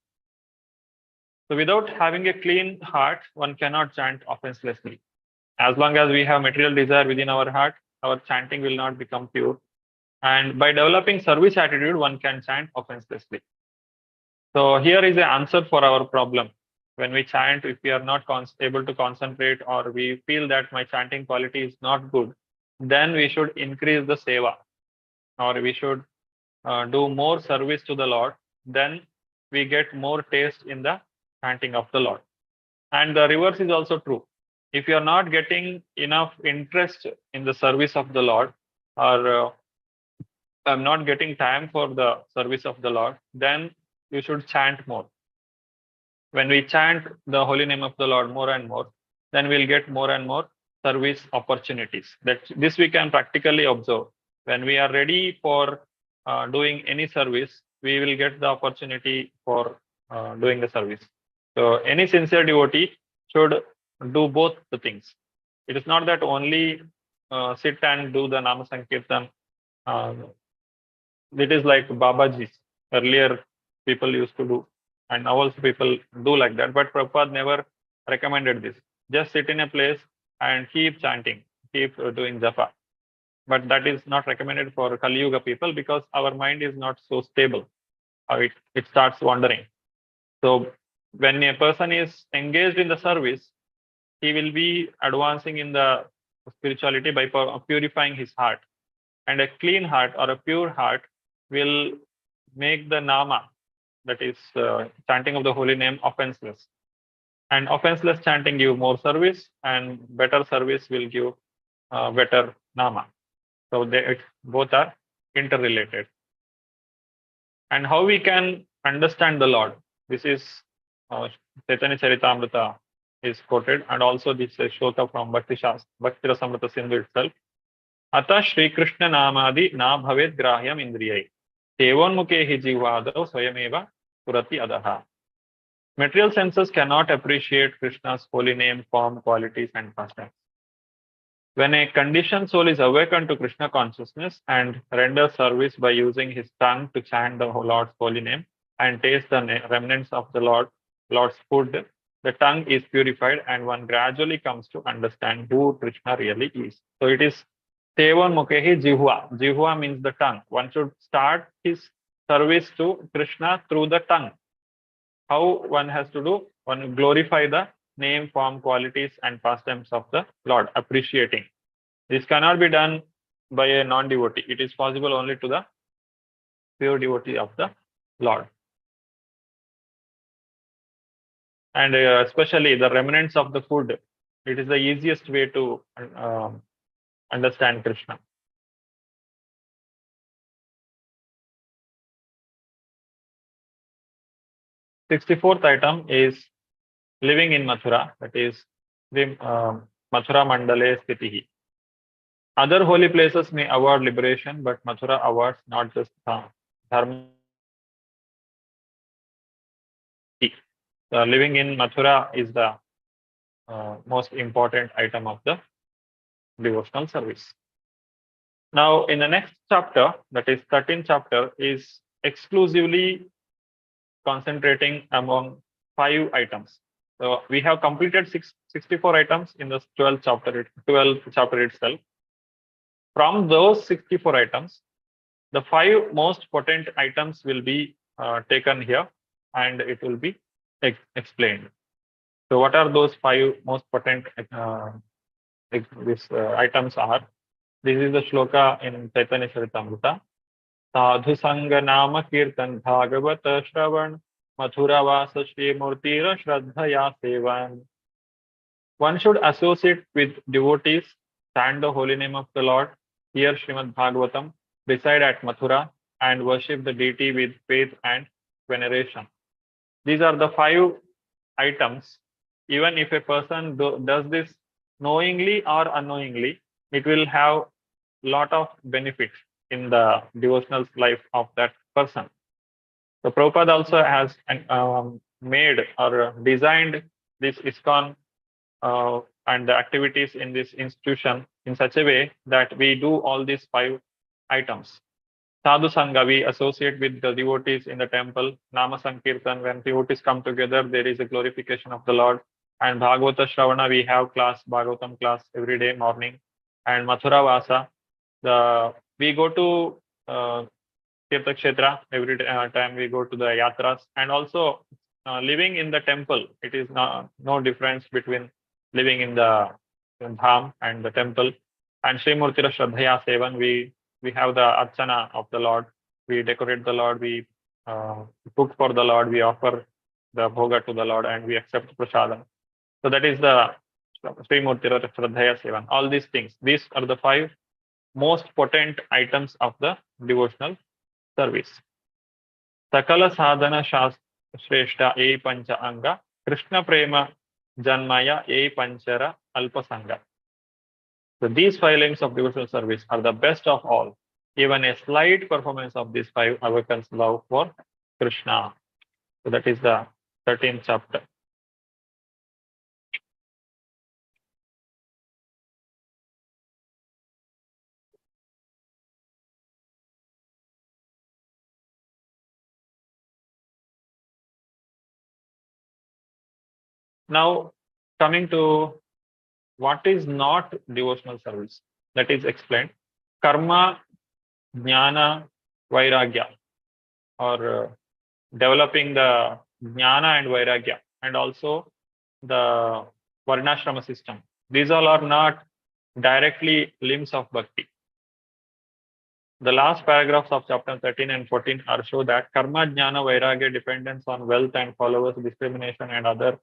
So without having a clean heart, one cannot chant offenselessly. As long as we have material desire within our heart, our chanting will not become pure. And by developing service attitude, one can chant offenselessly. So here is the answer for our problem. When we chant, if we are not able to concentrate or we feel that my chanting quality is not good, then we should increase the seva or we should do more service to the Lord. Then we get more taste in the chanting of the Lord. And the reverse is also true. If you are not getting enough interest in the service of the Lord, or I'm not getting time for the service of the Lord, then you should chant more. When we chant the holy name of the Lord more and more, then we'll get more and more service opportunities. This we can practically observe. When we are ready for doing any service, we will get the opportunity for doing the service. So any sincere devotee should do both the things. It is not that only sit and do the Nama Sankirtan. It is like Babaji. Earlier people used to do, and now also people do like that. But Prabhupada never recommended this. Just sit in a place and keep chanting, keep doing japa. But that is not recommended for Kali Yuga people because our mind is not so stable. It starts wandering. So when a person is engaged in the service, he will be advancing in the spirituality by purifying his heart. And a clean heart or a pure heart will make the nama, that is chanting of the holy name, offenseless. And offenseless chanting give more service, and better service will give better nama. So both are interrelated. And how we can understand the Lord? This is Chaitanya Charitamrita is quoted, and also this is shloka from Bhakti Rasamrita Sindhu itself. Ata Shri Krishna Namadi na bhavet grahyam indriyai. Tevonmukhe hi jivadav swayameva surati adaha. Material senses cannot appreciate Krishna's holy name, form, qualities, and pastimes. When a conditioned soul is awakened to Krishna consciousness and renders service by using his tongue to chant the Lord's holy name and taste the remnants of the Lord's food, the tongue is purified and one gradually comes to understand who Krishna really is. So it is Tevan Mukehi Jihua. Jihua means the tongue. One should start his service to Krishna through the tongue. How one has to do? One glorify the name, form, qualities, and pastimes of the Lord, appreciating. This cannot be done by a non-devotee. It is possible only to the pure devotee of the Lord. And especially the remnants of the food, it is the easiest way to understand Krishna. The 64th item is living in Mathura, that is the Mathura Mandale Sthitihi. Other holy places may award liberation, but Mathura awards not just dharma. Living in Mathura is the most important item of the devotional service. Now, in the next chapter, that is 13th chapter, is exclusively concentrating among 5 items. So we have completed 64 items in the 12th chapter itself. From those 64 items, the 5 most potent items will be taken here, and it will be explained. So what are those 5 most potent items are? This is the shloka in Chaitanya Charitamrita. Sadhu Sangha Nama Kirtan Bhagavata Shravan Mathura Vasa Shri Murtira Shraddhaya Sevan. One should associate with devotees, chant the holy name of the Lord, hear Srimad Bhagavatam, reside at Mathura, and worship the deity with faith and veneration. These are the 5 items. Even if a person does this knowingly or unknowingly, it will have lot of benefits in the devotional life of that person. So Prabhupada also has made or designed this ISKCON and the activities in this institution in such a way that we do all these 5 items. Sadhu Sangha, we associate with the devotees in the temple. Nama Sankirtan, when devotees come together, there is a glorification of the Lord. And Bhagavata Shravana, we have class, Bhagavatam class every day morning. And Mathura Vasa, we go to Tirtha Kshetra every time we go to the yatras. And also living in the temple, it is no difference between living in the dham and the temple. And Sri Murtira Shraddhaya Sevan, we have the archana of the Lord. We decorate the Lord. We cook for the Lord. We offer the bhoga to the Lord, and we accept prasadam. So that is the Sri Murtira Shraddhaya Sevan. All these things. These are the 5 most potent items of the devotional service. Sakala sadhana shreshta e pancha anga Krishna prema janmaya e panchara alpasanga. So these 5 limbs of devotional service are the best of all. Even a slight performance of these 5 awakens love for Krishna. So that is the 13th chapter. Now, coming to what is not devotional service, that is explained. Karma, Jnana, Vairagya, or developing the Jnana and Vairagya, and also the Varnashrama system. These all are not directly limbs of Bhakti. The last paragraphs of chapter 13 and 14 are show that Karma, Jnana, Vairagya, dependence on wealth and followers, discrimination and other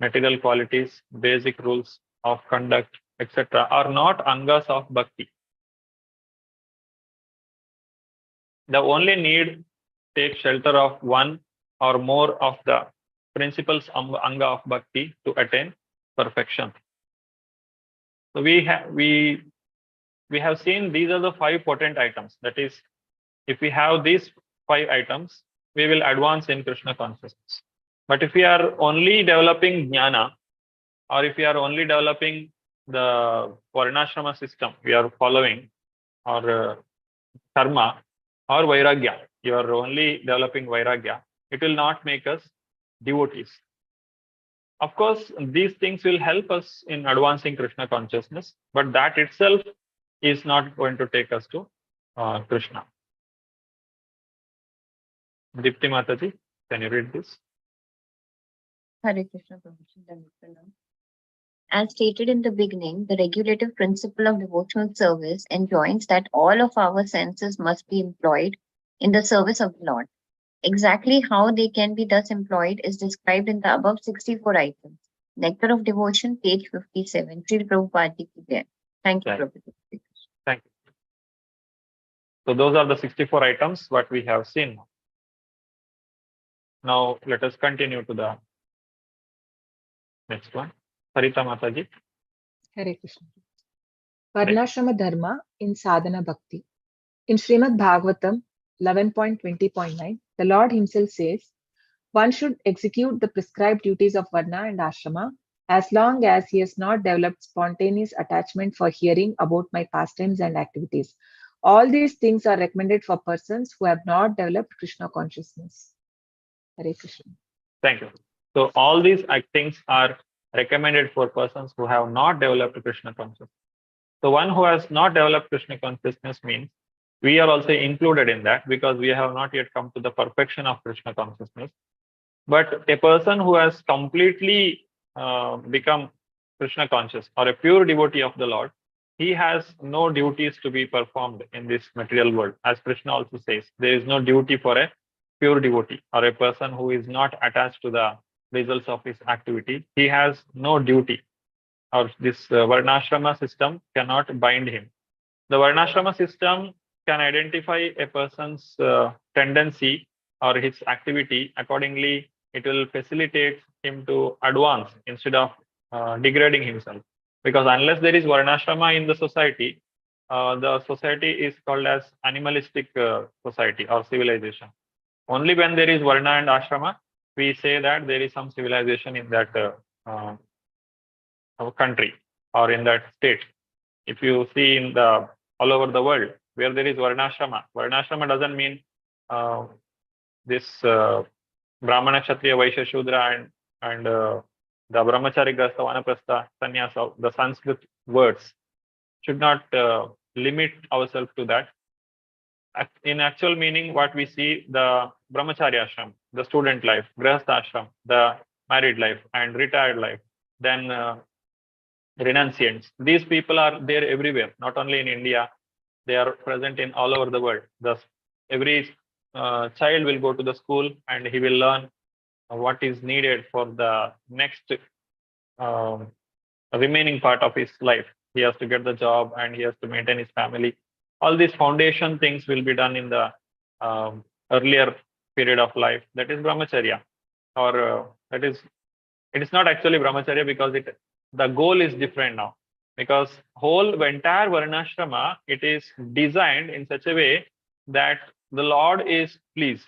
material qualities, basic rules of conduct, etc. are not angas of Bhakti. The only need take shelter of one or more of the principles anga of Bhakti to attain perfection. So we have seen these are the 5 potent items. That is, if we have these 5 items, we will advance in Krishna consciousness. But if we are only developing jnana, or if we are only developing the varnashrama system we are following, or karma, or vairagya, you are only developing vairagya, it will not make us devotees. Of course, these things will help us in advancing Krishna consciousness, but that itself is not going to take us to Krishna. Dipti Mataji, can you read this? Hare Krishna Prabhuji. As stated in the beginning, the regulative principle of devotional service enjoins that all of our senses must be employed in the service of the Lord. Exactly how they can be thus employed is described in the above 64 items. Nectar of Devotion, page 57. Srila Prabhupada ki jai. Thank you, Prabhupada. Thank you. So those are the 64 items what we have seen. Now let us continue to the next one. Harita Mataji. Hare Krishna. Varnashrama Dharma in Sadhana Bhakti. In Srimad Bhagavatam 11.20.9, the Lord himself says, one should execute the prescribed duties of Varna and Ashrama as long as he has not developed spontaneous attachment for hearing about my pastimes and activities. All these things are recommended for persons who have not developed Krishna consciousness. Hare Krishna. Thank you. So all these things are recommended for persons who have not developed Krishna consciousness. So one who has not developed Krishna consciousness means we are also included in that, because we have not yet come to the perfection of Krishna consciousness. But a person who has completely become Krishna conscious or a pure devotee of the Lord, he has no duties to be performed in this material world. As Krishna also says, there is no duty for a pure devotee or a person who is not attached to the results of his activity. He has no duty, or this Varnashrama system cannot bind him. The Varnashrama system can identify a person's tendency or his activity. Accordingly, it will facilitate him to advance instead of degrading himself. Because unless there is Varnashrama in the society is called as animalistic society or civilization. Only when there is Varna and Ashrama, we say that there is some civilization in that country or in that state. If you see in the all over the world where there is Varnashrama, Varnashrama doesn't mean this Brahmana, Kshatriya, Vaishya, Shudra and the Brahmachari, Grastha, Vanaprastha, Sannyasa, the Sanskrit words should not limit ourselves to that. In actual meaning, what we see, the Brahmacharya ashram, the student life, Grihastha ashram, the married life and retired life, then renunciants. These people are there everywhere, not only in India, they are present in all over the world. Thus, every child will go to the school and he will learn what is needed for the next remaining part of his life. He has to get the job and he has to maintain his family. All these foundation things will be done in the earlier period of life. That is brahmacharya, or it is not actually brahmacharya, because the goal is different now. Because entire varnashrama, it is designed in such a way that the Lord is pleased.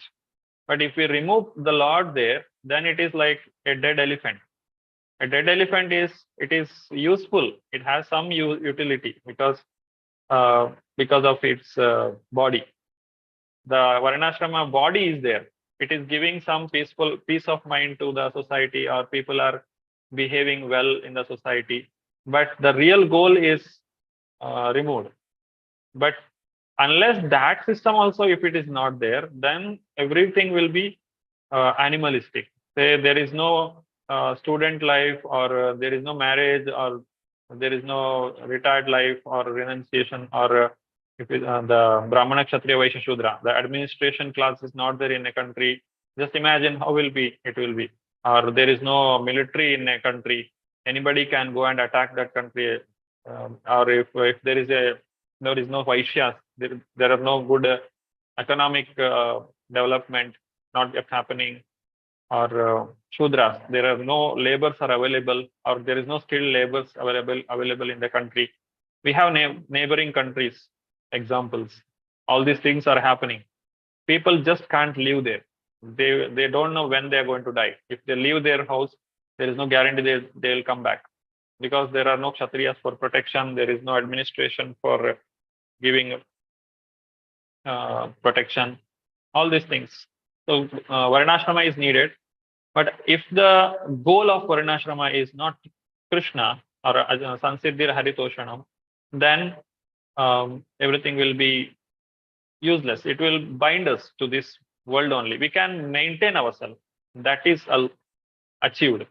But if we remove the Lord there, then it is like a dead elephant. A dead elephant is useful. It has some utility because of its body. The Varnashrama body is there. It is giving some peace of mind to the society, or people are behaving well in the society. But the real goal is removed. But unless that system also, if it is not there, then everything will be animalistic. say there is no student life, or there is no marriage, or there is no retired life or renunciation, or if it, the Brahmana, Kshatriya, Vaishya, Shudra, the administration class is not there in a country. Just imagine how it will be. Or there is no military in a country. Anybody can go and attack that country. Or if there is no Vaishyas, there are no good economic development not yet happening, or Shudras, there are no labors are available, or there is no skilled labors available in the country. We have neighboring countries, examples. All these things are happening. People just can't live there. They don't know when they are going to die. If they leave their house, there is no guarantee they'll come back, because there are no Kshatriyas for protection. There is no administration for giving protection. All these things. So Varnashrama is needed. But if the goal of Varnashrama is not Krishna or Sansiddhir Haritoshanam, then everything will be useless. It will bind us to this world only. We can maintain ourselves. That is achieved.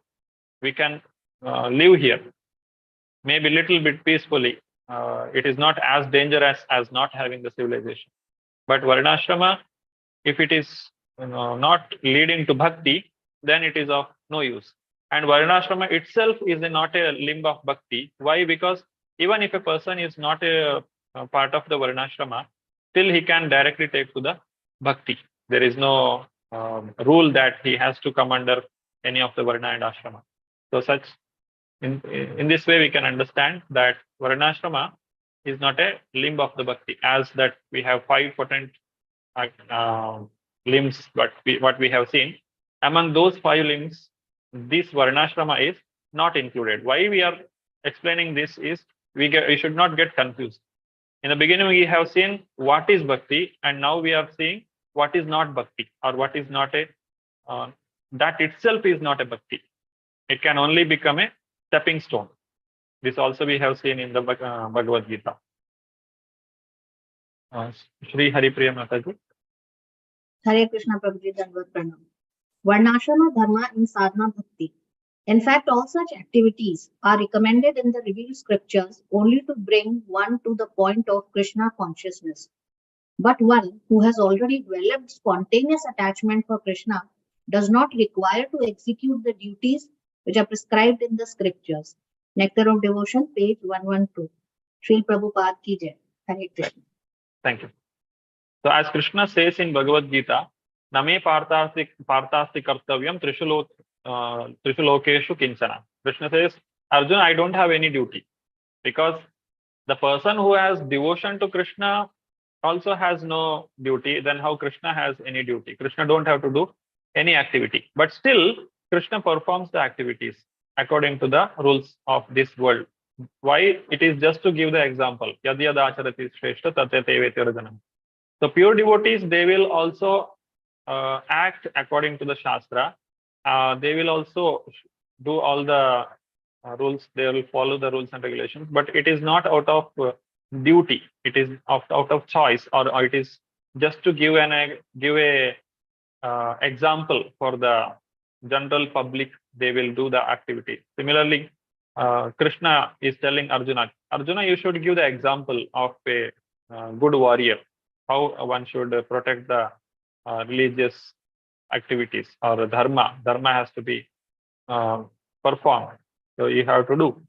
We can live here, maybe little bit peacefully. It is not as dangerous as not having the civilization. But Varnashrama, if it is not leading to bhakti, then it is of no use. And Varnashrama itself is not a limb of bhakti. Why? Because even if a person is not a part of the Varnashrama, still he can directly take to the bhakti. There is no rule that he has to come under any of the Varna and Ashrama. So in this way we can understand that Varnashrama is not a limb of the bhakti, as that we have 5 potent limbs, but what we have seen. Among those 5 limbs, this Varnashrama is not included. Why we are explaining this is we should not get confused. In the beginning, we have seen what is bhakti, and now we are seeing what is not bhakti, or what is not a, that itself is not a bhakti. It can only become a stepping stone. This also we have seen in the Bhagavad Gita. Shri Haripriya Mataji. Hare Krishna Prabhuji, Dandavat Pranam. Varnashrama Dharma in Sadhana Bhakti. In fact, all such activities are recommended in the revealed scriptures only to bring one to the point of Krishna consciousness. But one who has already developed spontaneous attachment for Krishna does not require to execute the duties which are prescribed in the scriptures. Nectar of Devotion, page 112. Srila Prabhupada ki jai. Hare Krishna. Thank you. So as Krishna says in Bhagavad Gita, Name partasti kartavyam trishu lokeshu kinchana. Krishna says, Arjuna, I don't have any duty, because the person who has devotion to Krishna also has no duty. Then how Krishna has any duty? Krishna don't have to do any activity, but still Krishna performs the activities according to the rules of this world. Why? It is just to give the example. Yad yad acharati shreshta tat tat eveti arjanam. So pure devotees, they will also act according to the Shastra. They will also do all the rules. They will follow the rules and regulations, but it is not out of duty. It is out of choice, or it is just to give a example for the general public. They will do the activity. Similarly, Krishna is telling Arjuna, you should give the example of a good warrior, how one should protect the religious activities, or dharma. Dharma has to be performed. So you have to do.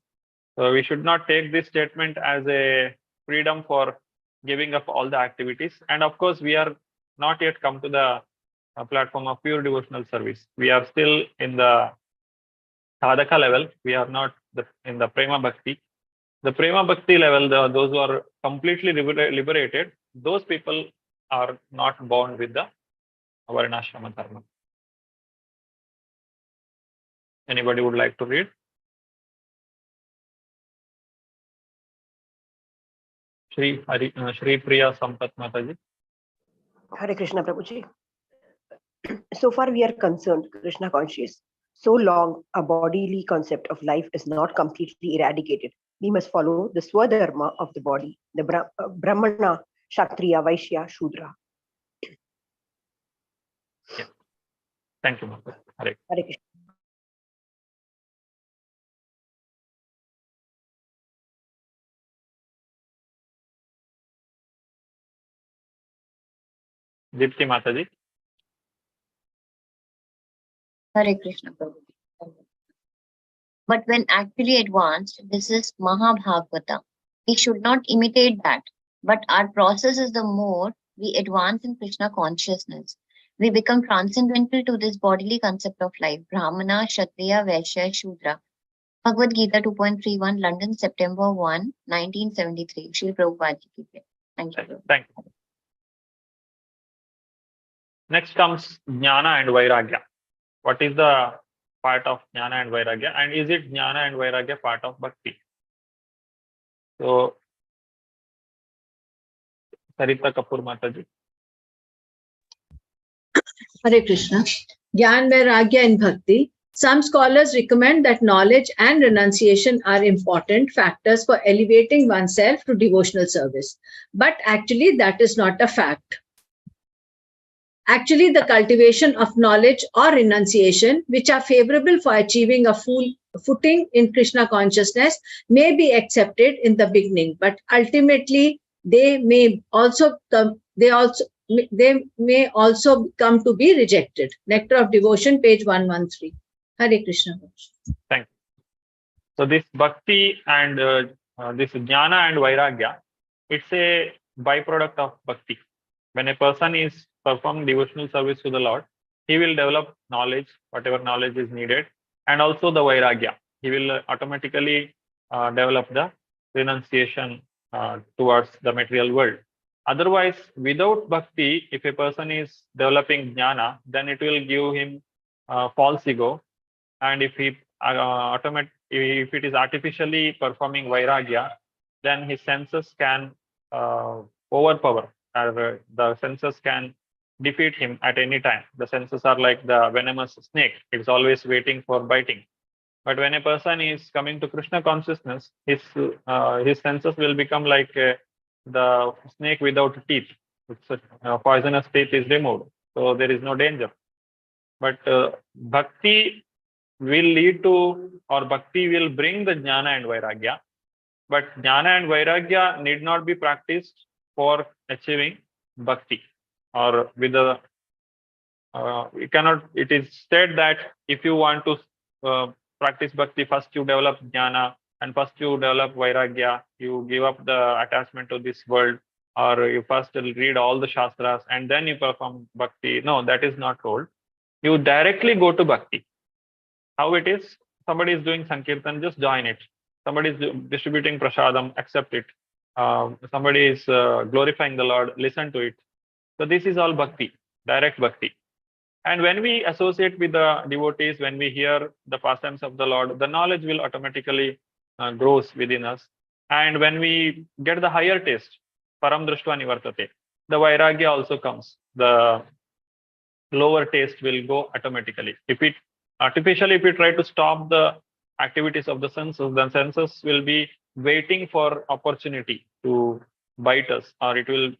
So we should not take this statement as a freedom for giving up all the activities. And of course, we are not yet come to the platform of pure devotional service. We are still in the sadhaka level. We are not in the prema bhakti. The prema bhakti level, those who are completely liberated, those people are not bound with the Varnashrama Dharma. Anybody would like to read? Shri Priya Sampat Mataji. Hare Krishna Prabhuji. So far we are concerned, Krishna conscious. So long a bodily concept of life is not completely eradicated, we must follow the Swadharma of the body, the Brahmana, Kshatriya, Vaishya, Shudra. Yeah. Thank you, Mataji. Hare. Hare Krishna. Dipti Mataji. Hare Krishna Prabhuji. But when actually advanced, this is Mahabhagavata. We should not imitate that. But our process is the more we advance in Krishna consciousness. We become transcendental to this bodily concept of life. Brahmana, Kshatriya, Vaishya, Shudra. Bhagavad Gita 2.31, London, September 1, 1973. Shri Prabhupada Ji. Thank you. Thank you. Next comes Jnana and Vairagya. What is the part of Jnana and Vairagya? And is it Jnana and Vairagya part of Bhakti? So, Sarita Kapoor Mataji. Hare Krishna. Gyan, Vairagya in Bhakti. Some scholars recommend that knowledge and renunciation are important factors for elevating oneself to devotional service. But actually, that is not a fact. Actually, the cultivation of knowledge or renunciation, which are favorable for achieving a full footing in Krishna consciousness, may be accepted in the beginning, but ultimately they may also come to be rejected. Nectar of Devotion, page 113. Hare Krishna. Thank you. So this Bhakti and this Jnana and Vairagya, it's a byproduct of Bhakti. When a person is performing devotional service to the Lord, he will develop knowledge, whatever knowledge is needed, and also the Vairagya. He will automatically develop the renunciation towards the material world. Otherwise, without Bhakti, if a person is developing Jnana, then it will give him false ego. And if he if it is artificially performing Vairagya, then his senses can overpower, or the senses can defeat him at any time. The senses are like the venomous snake. It's always waiting for biting. But when a person is coming to Krishna consciousness, his senses will become like the snake without teeth. It's poisonous teeth is removed, so there is no danger. But Bhakti will lead to, or Bhakti will bring the Jnana and Vairagya. But Jnana and Vairagya need not be practiced for achieving Bhakti. Or with the, you cannot, it is said that if you want to practice Bhakti, first you develop Jnana, and first you develop Vairagya, you give up the attachment to this world, or you first read all the Shastras, and then you perform Bhakti. No, that is not told. You directly go to Bhakti. How it is? Somebody is doing Sankirtan, just join it. Somebody is distributing Prasadam, accept it. Somebody is glorifying the Lord, listen to it. So this is all Bhakti, direct Bhakti. And when we associate with the devotees, when we hear the pastimes of the Lord, the knowledge will automatically grows within us. And when we get the higher taste, param drushtva nivartate, the Vairagya also comes. The lower taste will go automatically. If it artificially, if we try to stop the activities of the senses, then senses will be waiting for opportunity to bite us, or it will,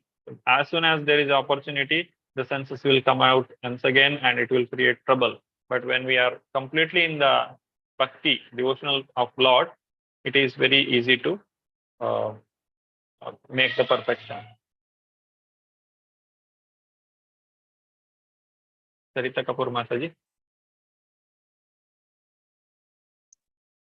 as soon as there is opportunity, the senses will come out once again and it will create trouble. But when we are completely in the Bhakti, devotional of Lord, it is very easy to make the perfection. Sarita Kapoor Mataji.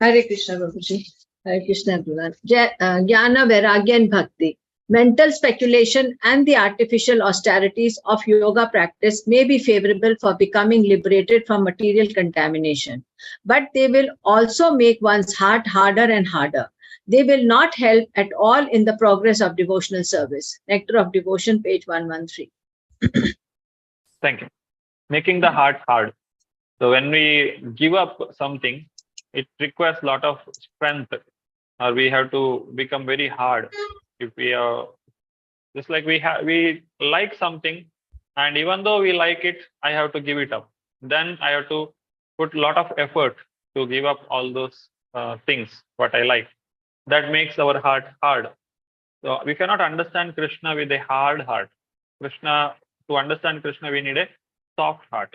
Hare Krishna, Babuji. Hare Krishna, everyone. Jnana, Vairagya, and Bhakti. Mental speculation and the artificial austerities of yoga practice may be favorable for becoming liberated from material contamination, but they will also make one's heart harder and harder. They will not help at all in the progress of devotional service. Nectar of Devotion, page 113. Thank you. Making the heart hard. So when we give up something, it requires a lot of strength, or we have to become very hard. If we are just like we like something, and even though we like it, I have to give it up. Then I have to put a lot of effort to give up all those things what I like. That makes our heart hard. So we cannot understand Krishna with a hard heart. To understand Krishna, we need a soft heart.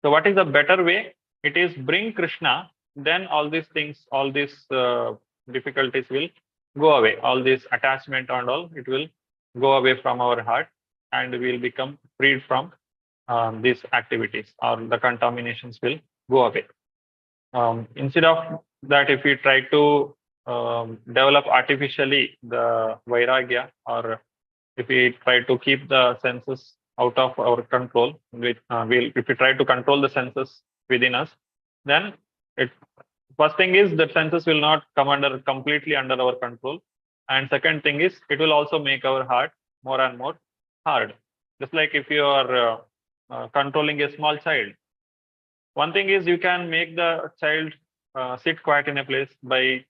So what is the better way? It is bring Krishna, then all these things, all these difficulties will go away. All this attachment and all, it will go away from our heart, and we will become freed from these activities, or the contaminations will go away. Instead of that, if we try to develop artificially the vairagya, or if we try to keep the senses out of our control, if we try to control the senses within us, then first thing is that senses will not come completely under our control, and second thing is it will also make our heart more and more hard. Just like if you are controlling a small child, one thing is you can make the child sit quiet in a place by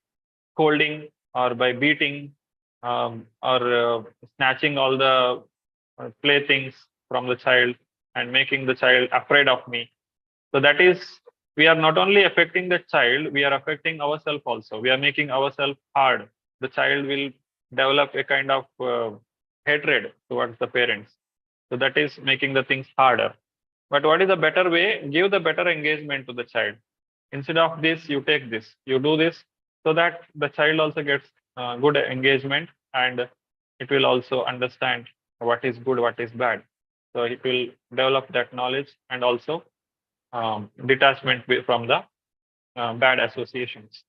scolding or by beating, or snatching all the playthings from the child and making the child afraid of me. So that is, we are not only affecting the child, we are affecting ourselves also. We are making ourselves hard. The child will develop a kind of hatred towards the parents. So that is making the things harder. But what is the better way? Give the better engagement to the child. Instead of this, you take this, you do this, so that the child also gets good engagement, and it will also understand what is good, what is bad. So it will develop that knowledge, and also detachment from the bad associations.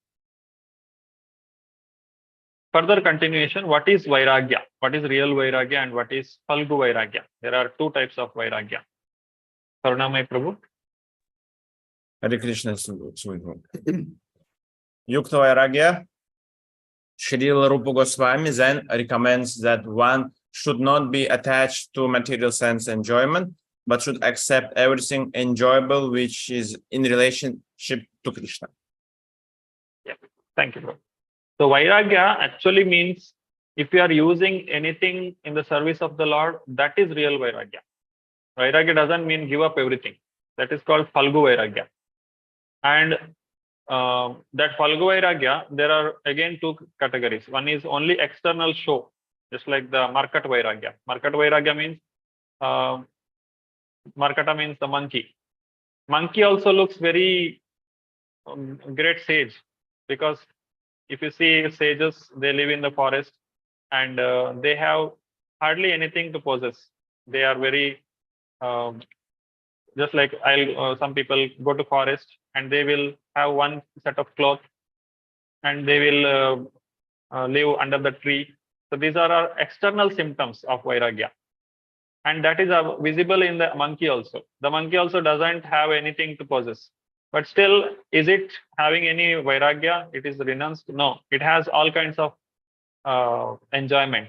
Further continuation, what is vairagya? What is real vairagya and what is falgu vairagya? There are two types of vairagya. Karunamay Prabhu. Hare Krishna, Swami. Yukta Vairagya, Srila Rupa Goswami then recommends that one should not be attached to material sense enjoyment, but should accept everything enjoyable which is in relationship to Krishna. Yeah, thank you, bro. So vairagya actually means if you are using anything in the service of the Lord, that is real vairagya. Vairagya doesn't mean give up everything. That is called falgu vairagya. And that falgu vairagya, there are again two categories. One is only external show, just like the market vairagya. Market vairagya means markata means the monkey. Monkey also looks very great sage, because if you see sages, they live in the forest, and they have hardly anything to possess. They are very just like some people go to forest and they will have one set of clothes, and they will live under the tree. So these are our external symptoms of vairagya, and that is visible in the monkey also. The monkey also doesn't have anything to possess, but still, is it having any vairagya? It is renounced? No, it has all kinds of enjoyment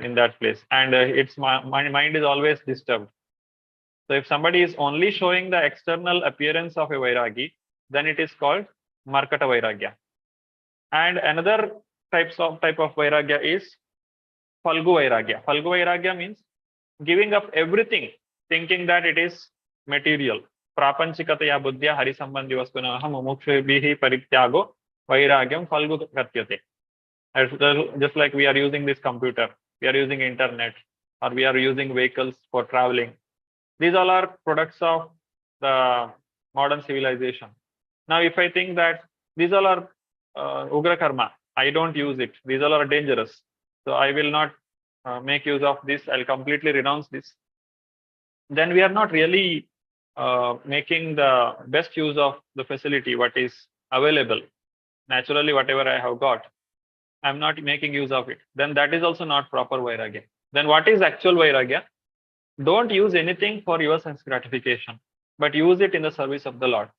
in that place, and its mind is always disturbed. So if somebody is only showing the external appearance of a vairagi, then it is called markata vairagya. And another type of vairagya is falgu vairagya. Falgu vairagya means giving up everything, thinking that it is material. Prapanchikataya buddhya hari sambandhi vastunaha mumukshubhihi parityago vairagyam falgu katyate. Just like we are using this computer, we are using internet, or we are using vehicles for traveling. These all are products of the modern civilization. Now, if I think that these all are ugra karma, I don't use it. These all are dangerous. So I will not make use of this. I'll completely renounce this. Then we are not really making the best use of the facility, what is available. Naturally, whatever I have got, I'm not making use of it. Then that is also not proper vairagya. Then what is actual vairagya? Don't use anything for your sense gratification, but use it in the service of the Lord.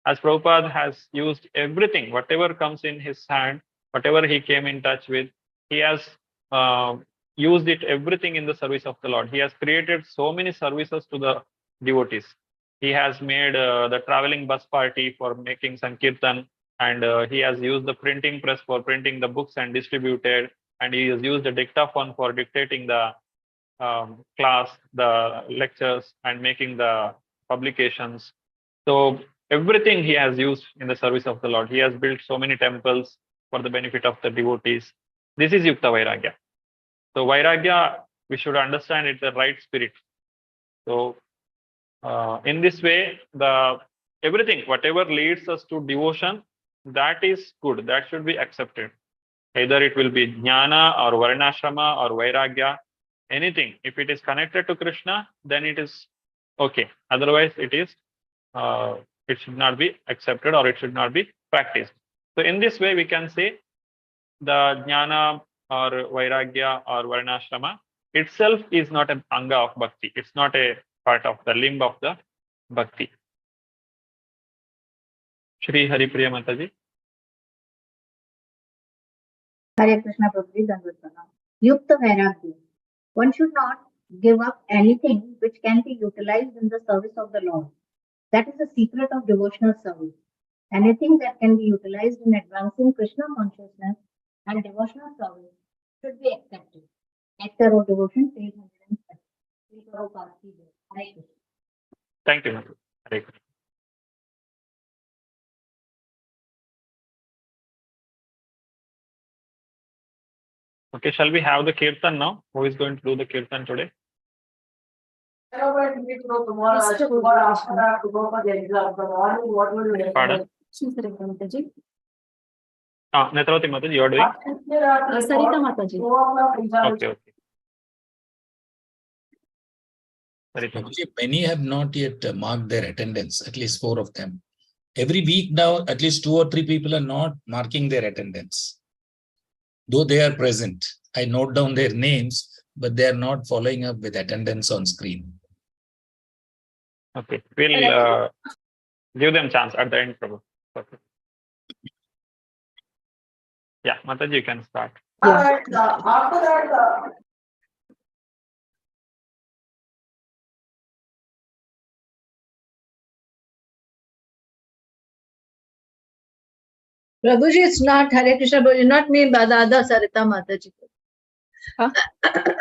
As Prabhupada has used everything, whatever comes in his hand, whatever he came in touch with, he has used it everything in the service of the Lord. He has created so many services to the devotees. He has made the traveling bus party for making Sankirtan, and he has used the printing press for printing the books and distributed, and he has used the dictaphone for dictating the class, the lectures, and making the publications. So everything he has used in the service of the Lord. He has built so many temples for the benefit of the devotees. This is Yukta Vairagya. So Vairagya, we should understand it the right spirit. So In this way, everything, whatever leads us to devotion, that is good. That should be accepted. Either it will be jnana or varnashrama or vairagya, anything. If it is connected to Krishna, then it is okay. Otherwise, it should not be accepted or it should not be practiced. So in this way, we can say the jnana or vairagya or varnashrama itself is not an anga of bhakti. It's not a part of the limb of the bhakti. Shri Hari Priya Mataji. Hare Krishna Prabhuji, Dandavat Pranam. Yukta Vairagya. One should not give up anything which can be utilized in the service of the Lord. That is the secret of devotional service. Anything that can be utilized in advancing Krishna consciousness and devotional service should be accepted. Nectar of Devotion, page 107. Hare Krishna. Thank you, Mataji. Hare Krishna. Okay, shall we have the kirtan now? Who is going to do the kirtan today? Pardon? Netravati Mataji, you are doing? Sarita Mataji. Okay. Sarita. Actually, many have not yet marked their attendance, at least 4 of them. Every week now, at least 2 or 3 people are not marking their attendance. Though they are present, I note down their names, but they are not following up with attendance on screen. Okay, we'll give them chance at the end, Prabhu. Okay. Yeah, Mataji, you can start. Yeah. Prabhuji, it's not Hare Krishna, but not me, Badada Sarita Mataji. Huh?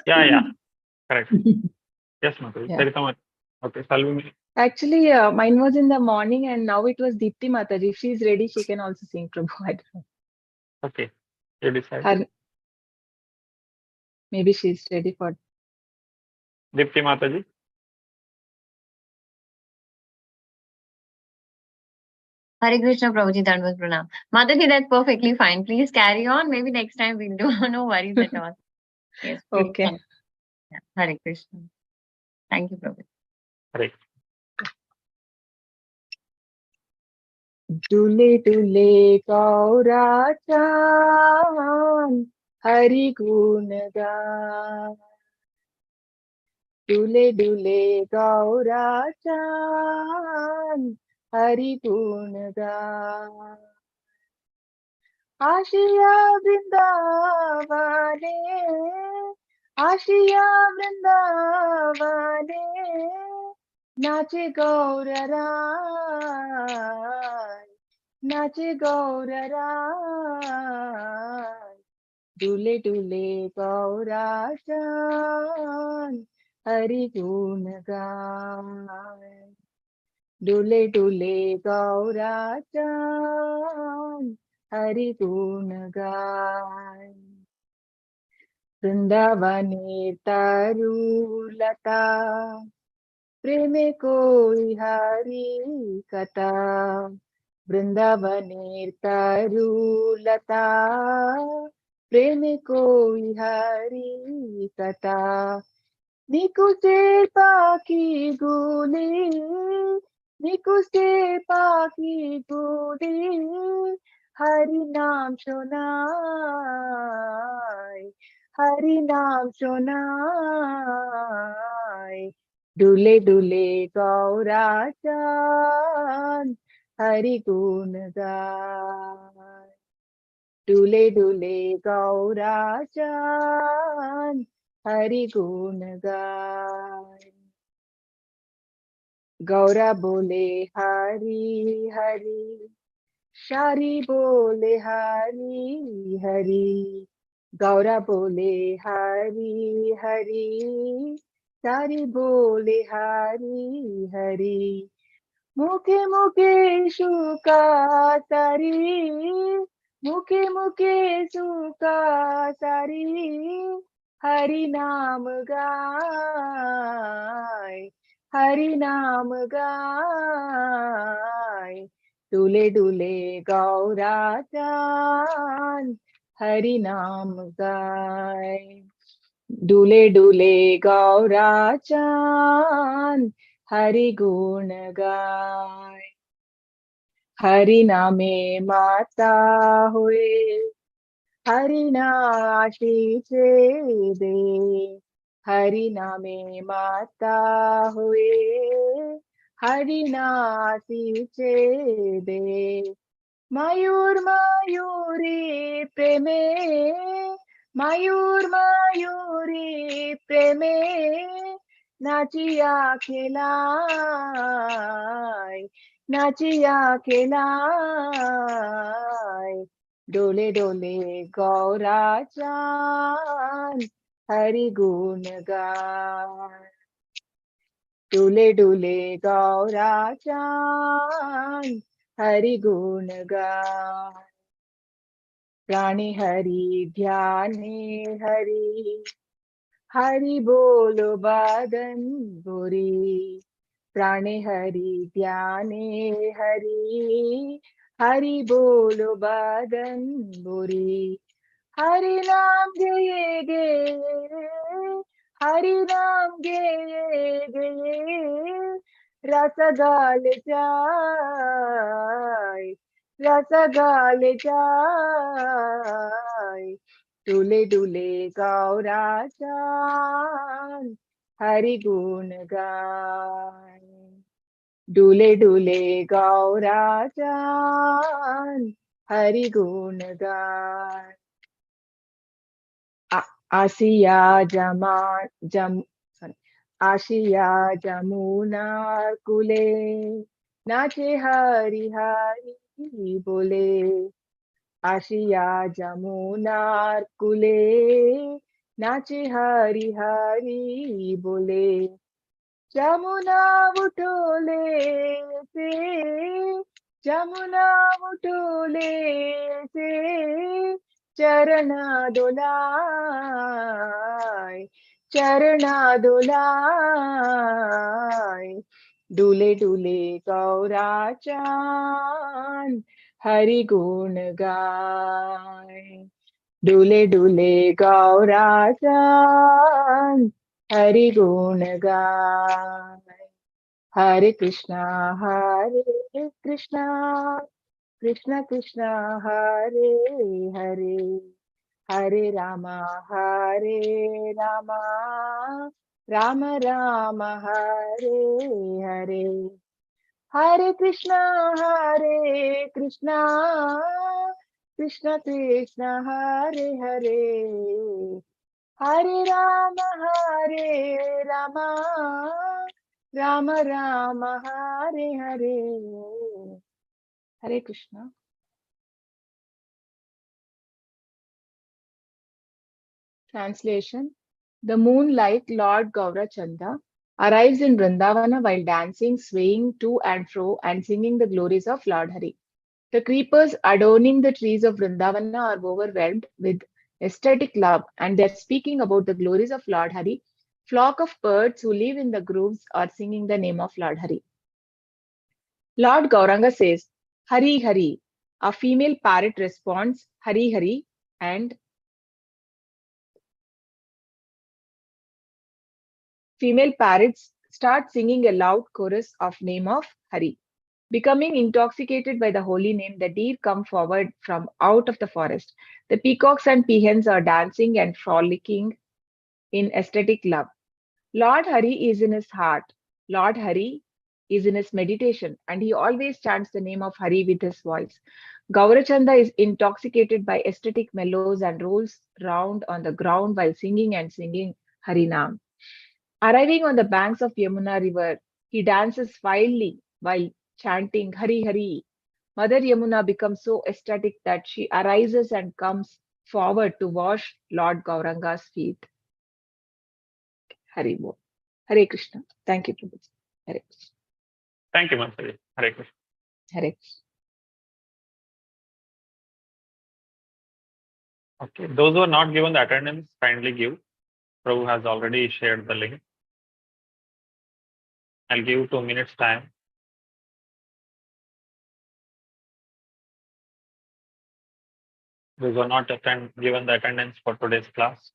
Yeah. Correct. Yes, Mataji. Yeah. Sarita Mataji. Okay, shall we? Actually, mine was in the morning and now it was Deepti Mataji. If she's ready, she can also sing Prabhu. I don't know. Okay, you decide. Maybe she's ready for. Dipti Mataji. Hare Krishna Prabhuji, Dandavat Pranam. Mataji, that's perfectly fine. Please carry on. Maybe next time we'll do. No worries at all. Yes. Okay. Yeah. Hare Krishna. Thank you, Prabhuji. Hare. Dule dule gaura chan hari gun gan. Dule dule gaura chan hari gun gan. Ashiya vrindavane, Ashiya vrindavane, Nache Gaurarai, Nache Gaurarai, Dule dule Gaurachan, Hari Gun gan. Dule dule Gaurachan, Hari Gun gan. Vrindavane tarulata, Preme koi hari kata. Vrindavane tarulata, Preme koi hari kata. Nikuse paki guli, Nikuse paki guli, Hari Naam Shonai, Hari Naam Shonai, Dule dule Gaurachan, Hari Gun gan. Dule dule Gaurachan, Hari Gun gan. Gaura bole Hari Hari, Shari bole Hari Hari, Gaura bole Hari Hari, Shari bole Hari Hari. Mukhe mukhe shuka sari, Mukhe mukhe shuka sari, Hari Naam gai, Hari नाम गाय डुले डुले गौरा चांद हरि नाम गाय डुले डुले गौरा चांद हरि गुण गाय हरि नामे माता हुए हरि नाशीष दे हरि नामे माता हुए हरि नाशीष दे मयूर मयूरी प्रेमे मयूर मयूरी प्रेमे नाचिया खेलाय नाचिया खेलाय डोले डोले गौरा चांद हरि गुण गाय डोले डोले गौरा चांद हरि गुण गाय प्राणी हरि ध्याने हरि हरि बोलो बादन बुरी प्राणे हरि ध्याने हरि हरि बोलो बादन बुरी हरि नाम गए गए हरि नाम गए गए रसगाल जाय रसगाल जाय डुले डुले गौरा चांद हरि गुण गाय डुले डुले गौरा चांद हरि गुण गाय आसिया आशिया जमुना कुले नाचे हरि हरि बोले आशिया जमुना कुले नाचे हरि हरि बोले जमुना उठोले से जमुना उठोले से चरणा दोलाय चरणा दोलाय डुले डुले गौरा चांद हरि गुण गाय डुले डुले गौरा चांद हरि गुण गाय हरे Krishna Krishna Krishna Hare Hare Hare Rama Ram Ram Hare Hare Hare Krishna Krishna Krishna Hare Hare Hare Ram Ram Ram Hare Hare Hare Krishna Translation. The moonlight Lord Gaurachanda arrives in Vrindavana while dancing, swaying to and fro and singing the glories of Lord Hari. The creepers adorning the trees of Vrindavana are overwhelmed with aesthetic love and they are speaking about the glories of Lord Hari. Flock of birds who live in the groves are singing the name of Lord Hari. Lord Gauranga says, Hari Hari. A female parrot responds, Hari Hari, and female parrots start singing a loud chorus of name of Hari. Becoming intoxicated by the holy name, the deer come forward from out of the forest. The peacocks and peahens are dancing and frolicking in ecstatic love. Lord Hari is in his heart. Lord Hari is in his meditation, and he always chants the name of Hari with his voice. Gaurachanda is intoxicated by ecstatic mellows and rolls round on the ground while singing and singing Harinam. Arriving on the banks of Yamuna river, he dances wildly while chanting Hari Hari. Mother Yamuna becomes so ecstatic that she arises and comes forward to wash Lord Gauranga's feet. Hari Bol. Hare Krishna. Thank you, Prabhuji. Hare Krishna. Thank you, Mansaji. Hare Krishna. Hare Krishna. Okay, those who are not given the attendance, kindly give. Prabhu has already shared the link. I'll give 2 minutes time. Those who are not given the attendance for today's class.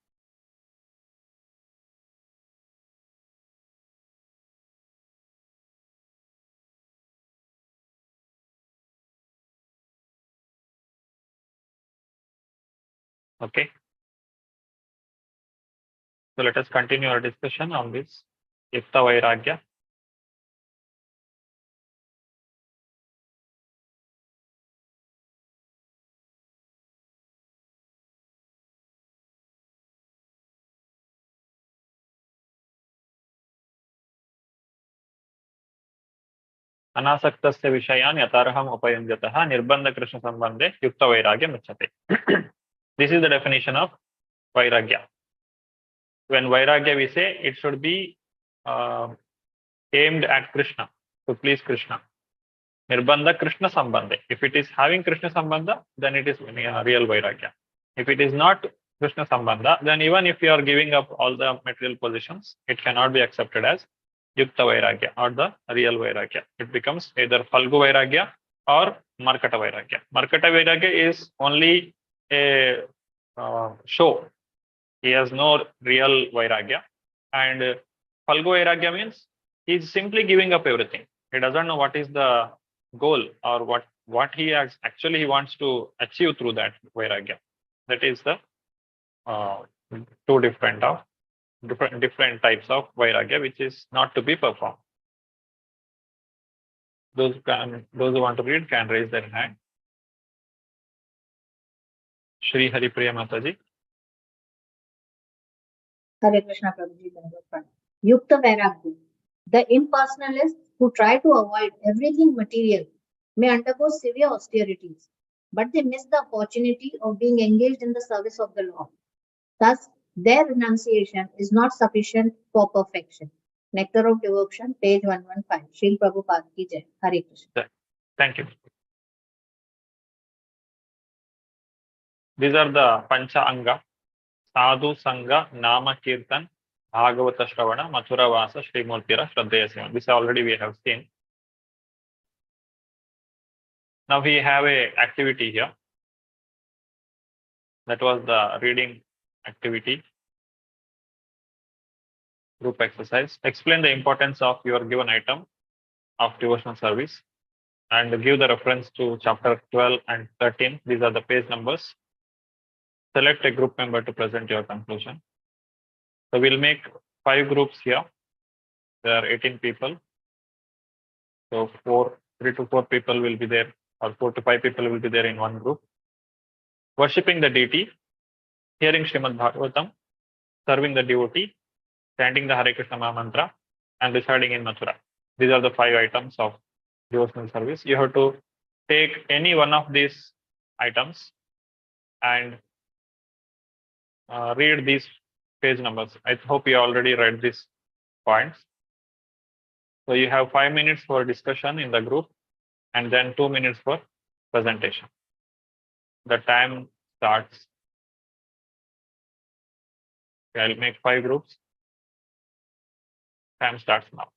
Okay. So let us continue our discussion on this Yukta Vairagya. अनासक्तस्य विषयान् यथार्हम् उपयुञ्जतः निर्बन्धकृष्णसम्बन्धे युक्तवैराग्यम् उच्यते. This is the definition of vairagya. When vairagya we say, it should be aimed at Krishna, to please Krishna. Nirbandha Krishna Sambandhe. If it is having Krishna Sambandha, then it is real vairagya. If it is not Krishna Sambandha, then even if you are giving up all the material possessions, it cannot be accepted as Yukta Vairagya or the real Vairagya. It becomes either Falgu Vairagya or Markata Vairagya. Markata Vairagya is only a show. He has no real Vairagya. And Falgu Vairagya means he is simply giving up everything. He doesn't know what is the goal or what he has actually he wants to achieve through that Vairagya. That is the two different types of Vairagya, which is not to be performed. Those who want to read can raise their hand. Shri Hari Priya Mataji. Hare Krishna Prabhuji. Yukta Vairagya. The impersonalists who try to avoid everything material may undergo severe austerities, but they miss the opportunity of being engaged in the service of the Lord. Thus, their renunciation is not sufficient for perfection. Nectar of Devotion, page 115. Srila Prabhupada ki jai. Hare Krishna. Thank you. These are the Pancha Anga. Sadhu Sangha, Nama Kirtan, Bhagavata Shravana, Mathura Vasa, Srimurtira, Shraddhaya Seva. This already we have seen. Now we have a activity here. That was the reading activity. Group exercise. Explain the importance of your given item of devotional service and give the reference to chapter 12 and 13. These are the page numbers. Select a group member to present your conclusion. So we'll make 5 groups here. There are 18 people. So 3 to 4 people will be there, or 4 to 5 people will be there in one group. Worshipping the deity, hearing Srimad Bhagavatam, serving the devotee, chanting the Hare Krishna mantra, and residing in Mathura. These are the 5 items of devotional service. You have to take any one of these items and read these page numbers. I hope you already read these points. So you have 5 minutes for discussion in the group and then 2 minutes for presentation. The time starts. I'll make 5 groups. Time starts now.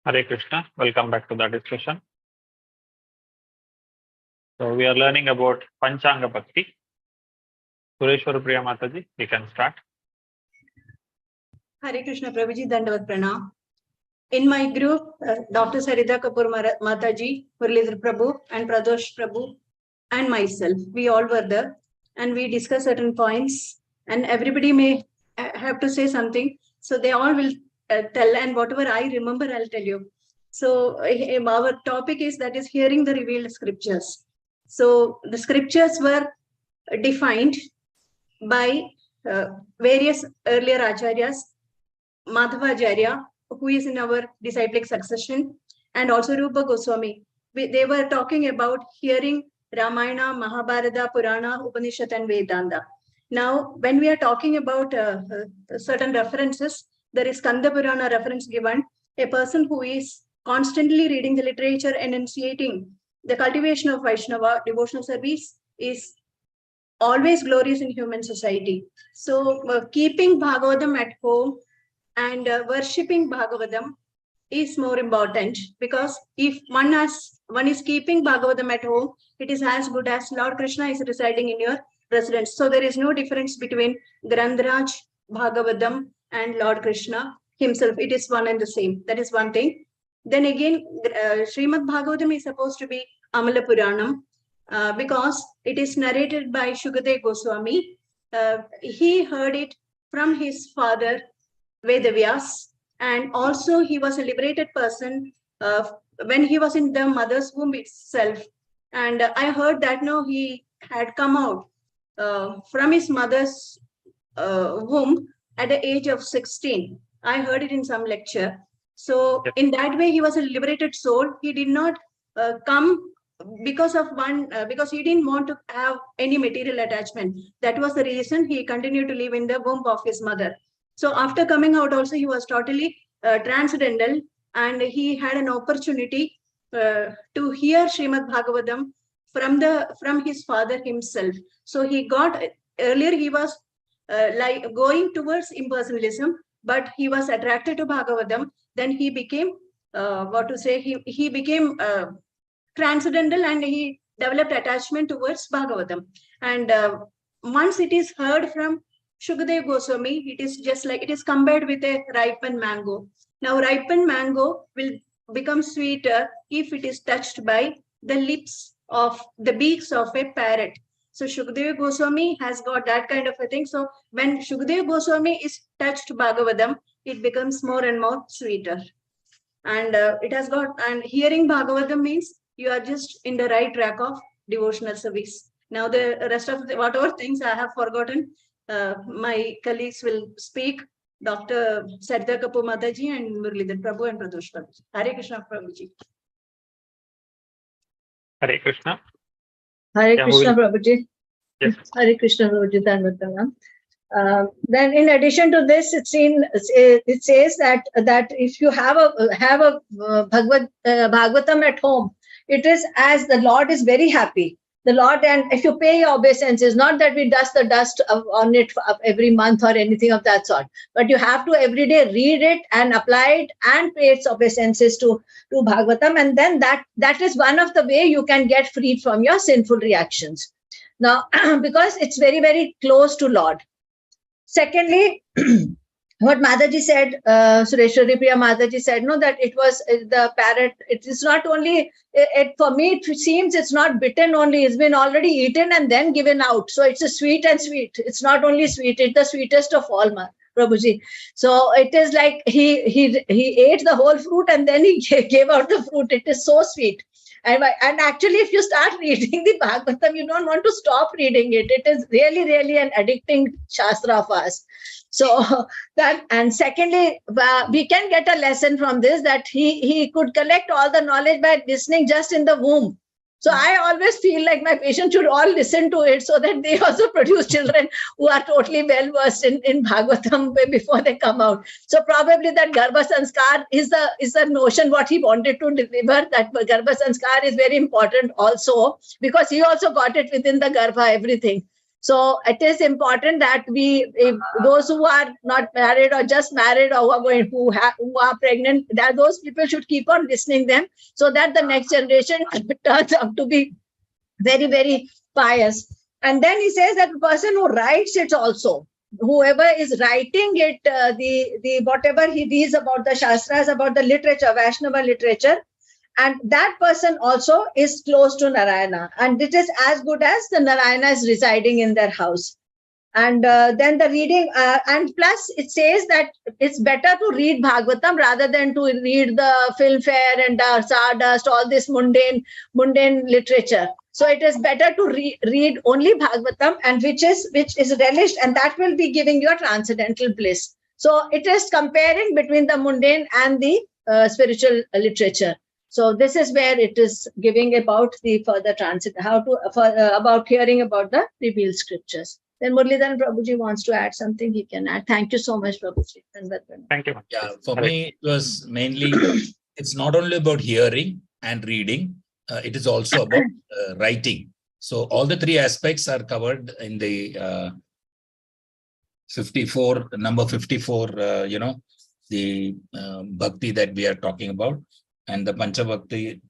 Hare Krishna. Welcome back to the discussion. So we are learning about Panchanga Bhakti. Sureshwar Priya Mataji, we can start. Hare Krishna Prabhuji, Dandavat Pranam. In my group, Dr. Sarita Kapoor Mataji, Muralidhar Prabhu, and Pradosh Prabhu, and myself, we all were there, and we discussed certain points, and everybody may have to say something. So they all will tell, and whatever I remember, I'll tell you. So our topic is that is hearing the revealed scriptures. So the scriptures were defined by various earlier acharyas, Madhava Acharya, who is in our disciplic succession, and also Rupa Goswami. They were talking about hearing Ramayana, Mahabharata, Purana, Upanishad, and Vedanta. Now, when we are talking about certain references, there is Skanda Purana reference given. A person who is constantly reading the literature and enunciating the cultivation of Vaishnava devotional service is always glorious in human society. So, keeping Bhagavatam at home and worshipping Bhagavatam is more important, because if one is keeping Bhagavatam at home, it is as good as Lord Krishna is residing in your residence. So there is no difference between Grandhraj, Bhagavatam, and Lord Krishna himself. It is one and the same. That is one thing. Then again, Srimad Bhagavatam is supposed to be Amala Puranam because it is narrated by Shukadeva Goswami. He heard it from his father Vedavyas, and also he was a liberated person when he was in the mother's womb itself. And I heard that now he had come out from his mother's womb at the age of 16. I heard it in some lecture. So in that way, he was a liberated soul. He did not come because of because he didn't want to have any material attachment. That was the reason he continued to live in the womb of his mother. So after coming out also, he was totally transcendental, and he had an opportunity to hear Srimad Bhagavatam from his father himself. So he got, earlier he was like going towards impersonalism, but he was attracted to Bhagavatam. Then he became, he became transcendental, and he developed attachment towards Bhagavatam. And once it is heard from Shukadeva Goswami, it is just like, it is compared with a ripened mango. Now, ripened mango will become sweeter if it is touched by the lips of the beaks of a parrot. So Shukadeva Goswami has got that kind of a thing. So when Shukadeva Goswami is touched Bhagavatam, it becomes more and more sweeter. And it has got, and hearing Bhagavatam means you are just in the right track of devotional service. Now the rest of whatever things I have forgotten, my colleagues will speak. Dr. Sarita Kapoor Mataji and Muralidhar Prabhu and Pradosh Prabhu. Hare Krishna Prabhuji. Hare Krishna. Hare Krishna Prabhuji. Yes. Hare Krishna Prabhuji. Then in addition to this, it says that if you have a Bhagavatam at home, it is as the Lord is very happy. The Lord, and if you pay your obeisances, not that we dust the dust on it every month or anything of that sort, but you have to every day read it and apply it and pay its obeisances to Bhagavatam, and then that is one of the way you can get freed from your sinful reactions. Now, because it's very, very close to Lord. Secondly, what Mataji said, Sureshwari Priya Mataji said, no, that it was the parrot. It is not only, for me, it seems it's not bitten only, it's been already eaten and then given out. So it's a sweet and sweet. It's not only sweet, it's the sweetest of all, Prabhuji. So it is like he ate the whole fruit and then he gave out the fruit. It is so sweet. And actually, if you start reading the Bhagavatam, you don't want to stop reading it. It is really, really an addicting Shastra for us. So that, and secondly, we can get a lesson from this, that he could collect all the knowledge by listening just in the womb. So I always feel like my patients should all listen to it so that they also produce children who are totally well versed in Bhagavatam before they come out. So probably that Garbha Sanskar is the notion what he wanted to deliver, that Garbha Sanskar is very important also, because he also got it within the Garbha, everything. So it is important that if those who are not married or just married or who are pregnant, that those people should keep on listening them, so that the next generation turns out to be very, very pious. And then he says that the person who writes it also, whoever is writing it, the whatever he reads about the Shastras, about the literature, Vaishnava literature, and that person also is close to Narayana, and it is as good as the Narayana is residing in their house. And then the reading, and plus it says that it's better to read Bhagavatam rather than to read the filmfare and Sawdust, all this mundane literature. So it is better to read only Bhagavatam, and which is relished, and that will be giving you a transcendental bliss. So it is comparing between the mundane and the spiritual literature. So this is where it is giving about the further transit, about hearing about the revealed scriptures. Then Muralidharan Prabhuji wants to add something, he can add. Thank you so much, Prabhuji. Thank you. Yeah, for me, it was mainly, it's not only about hearing and reading, it is also about writing. So all the three aspects are covered in the number 54, the Bhakti that we are talking about. And the Pancha Bhakti,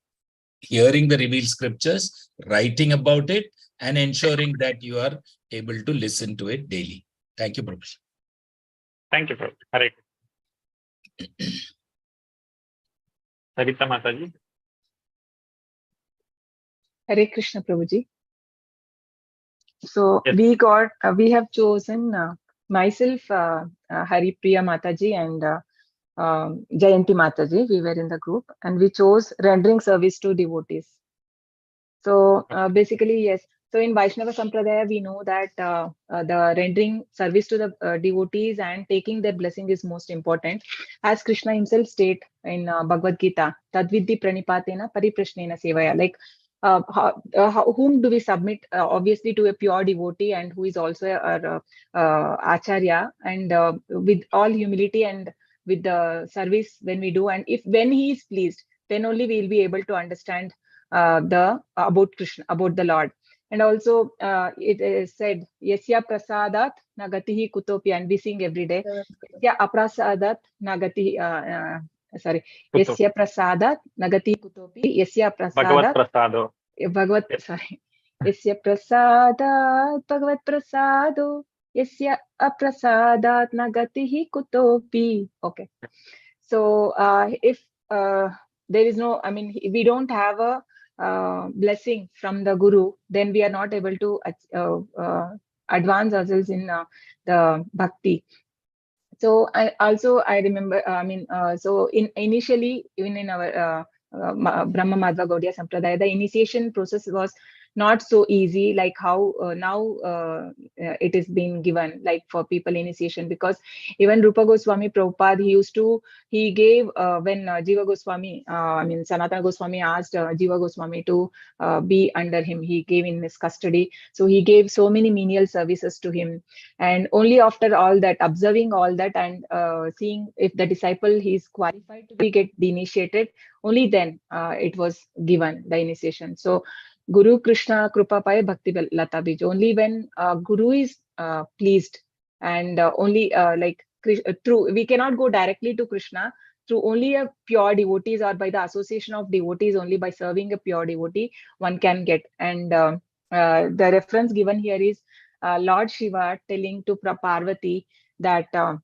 hearing the revealed scriptures, writing about it, and ensuring that you are able to listen to it daily. Thank you, Prabhuji. Thank you, Prabhuji. Hare Sarita Mataji. Hare Krishna, Prabhuji. So Yes. we have chosen myself, Haripriya Mataji, and Jayanti Mataji. We were in the group, and we chose rendering service to devotees. So basically, yes. So in Vaishnava Sampradaya, we know that the rendering service to the devotees and taking their blessing is most important. As Krishna himself state in Bhagavad Gita, Tadvidhi pranipatena pariprashnena sevaya. Like whom do we submit? Obviously to a pure devotee, and who is also a acharya, and with all humility and with the service when we do, and when he is pleased, then only we will be able to understand about Krishna, about the Lord. And also it is said, Yasya prasadat nagatihi kutopi, and we sing every day. Yasya aprasadat nagatihi, Yasya prasadat nagatihi kutopi, Yasya prasadat Bhagavat prasadat Bhagavat prasado, Yasya aprasadat nagatihi kutopi. Okay. So if there is no, we don't have a blessing from the Guru, then we are not able to advance ourselves in the Bhakti. So I remember, so initially, even in our Brahma Madhva Gaudiya Sampradaya, the initiation process was not so easy like how now it is being given, like for people initiation, because even Rupa Goswami Prabhupada, he gave when Jiva Goswami, Sanatana Goswami asked Jiva Goswami to be under him, he gave in his custody. So he gave so many menial services to him, and only after all that, observing all that, and seeing if the disciple is qualified to get initiated, only then it was given, the initiation. So Guru Krishna Krupa Paye Bhakti Lata Bij. Only when Guru is pleased, and only through, we cannot go directly to Krishna through only a pure devotees, or by the association of devotees, only by serving a pure devotee one can get. And the reference given here is Lord Shiva telling to Parvati that the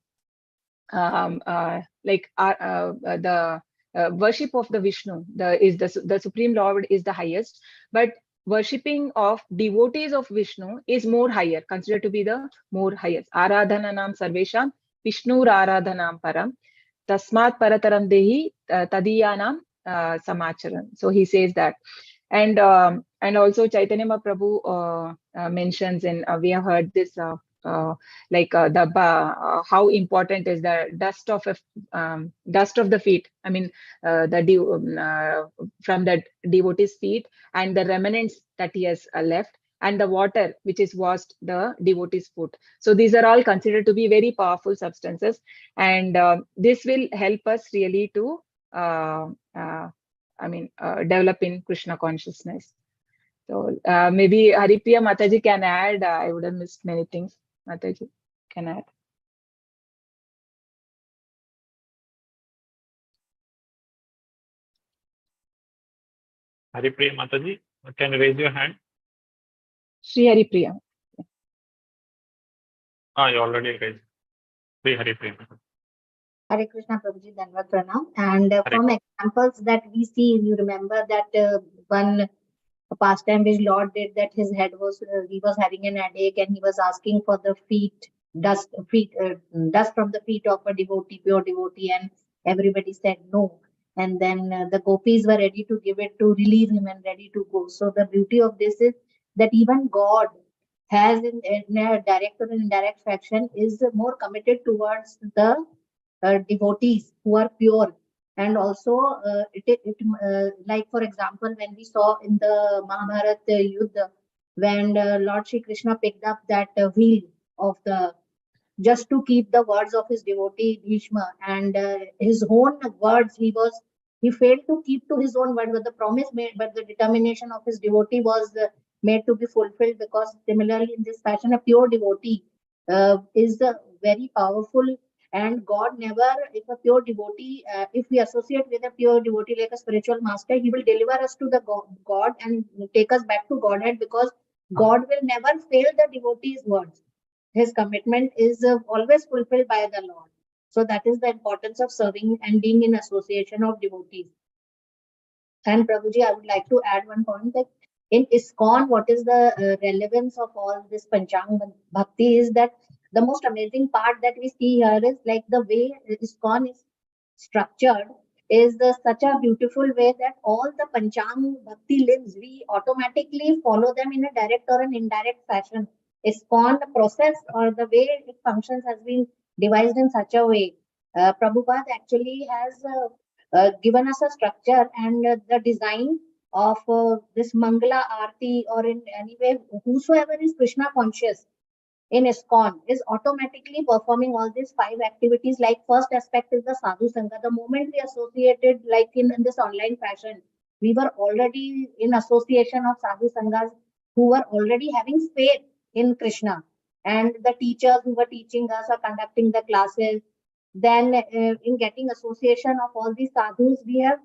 worship of the Vishnu, the Supreme Lord is the highest, but worshipping of devotees of Vishnu is more higher, considered to be the more highest. Aradhananam sarvesham Vishnur aradhanam param tasmat parataram dehi tadiyanam samacharan. So he says that. And also Chaitanya Mahaprabhu mentions, and we have heard this how important is the dust of the feet, from the devotee's feet, and the remnants that he has left, and the water which is washed the devotee's foot. So these are all considered to be very powerful substances, and this will help us really to develop in Krishna consciousness. So maybe Haripriya Mataji can add. I would have missed many things. Mataji can add. Haripriya Mataji, can you raise your hand? Sri Haripriya. You already raised. Sri Haripriya. Hare Krishna Prabhuji, Dandavat Pranam. And from examples that we see, you remember that one pastime which Lord did, that his head was, he was having an headache and he was asking for the dust from the feet of a devotee, pure devotee, and everybody said no. And then the gopis were ready to give it to relieve him and ready to go. So the beauty of this is that even God has in a direct or indirect fashion is more committed towards the devotees who are pure. And also like for example, when we saw in the Mahabharata Yuddha, when Lord Shri Krishna picked up that wheel of the, just to keep the words of his devotee Bhishma, and his own words, he failed to keep to his own word, but the promise made, but the determination of his devotee was made to be fulfilled, because similarly in this fashion, a pure devotee is very powerful. And God never, if a pure devotee, if we associate with a pure devotee like a spiritual master, he will deliver us to the God and take us back to Godhead, because God will never fail the devotee's words. His commitment is always fulfilled by the Lord. So that is the importance of serving and being in association of devotees. And Prabhuji, I would like to add one point, that in ISKCON, what is the relevance of all this Panchang Bhakti is that the most amazing part that we see here is like the way ISKCON is structured is such a beautiful way that all the Panchang Bhakti limbs, we automatically follow them in a direct or an indirect fashion. ISKCON, the process or the way it functions has been devised in such a way. Prabhupada actually has given us a structure and the design of this Mangala Aarti, or in any way, whosoever is Krishna conscious in ISKCON is automatically performing all these 5 activities. Like first aspect is the Sadhu Sangha. The moment we associated, like in this online fashion, we were already in association of Sadhu Sanghas who were already having faith in Krishna, and the teachers who were teaching us or conducting the classes. Then in getting association of all these sadhus, we have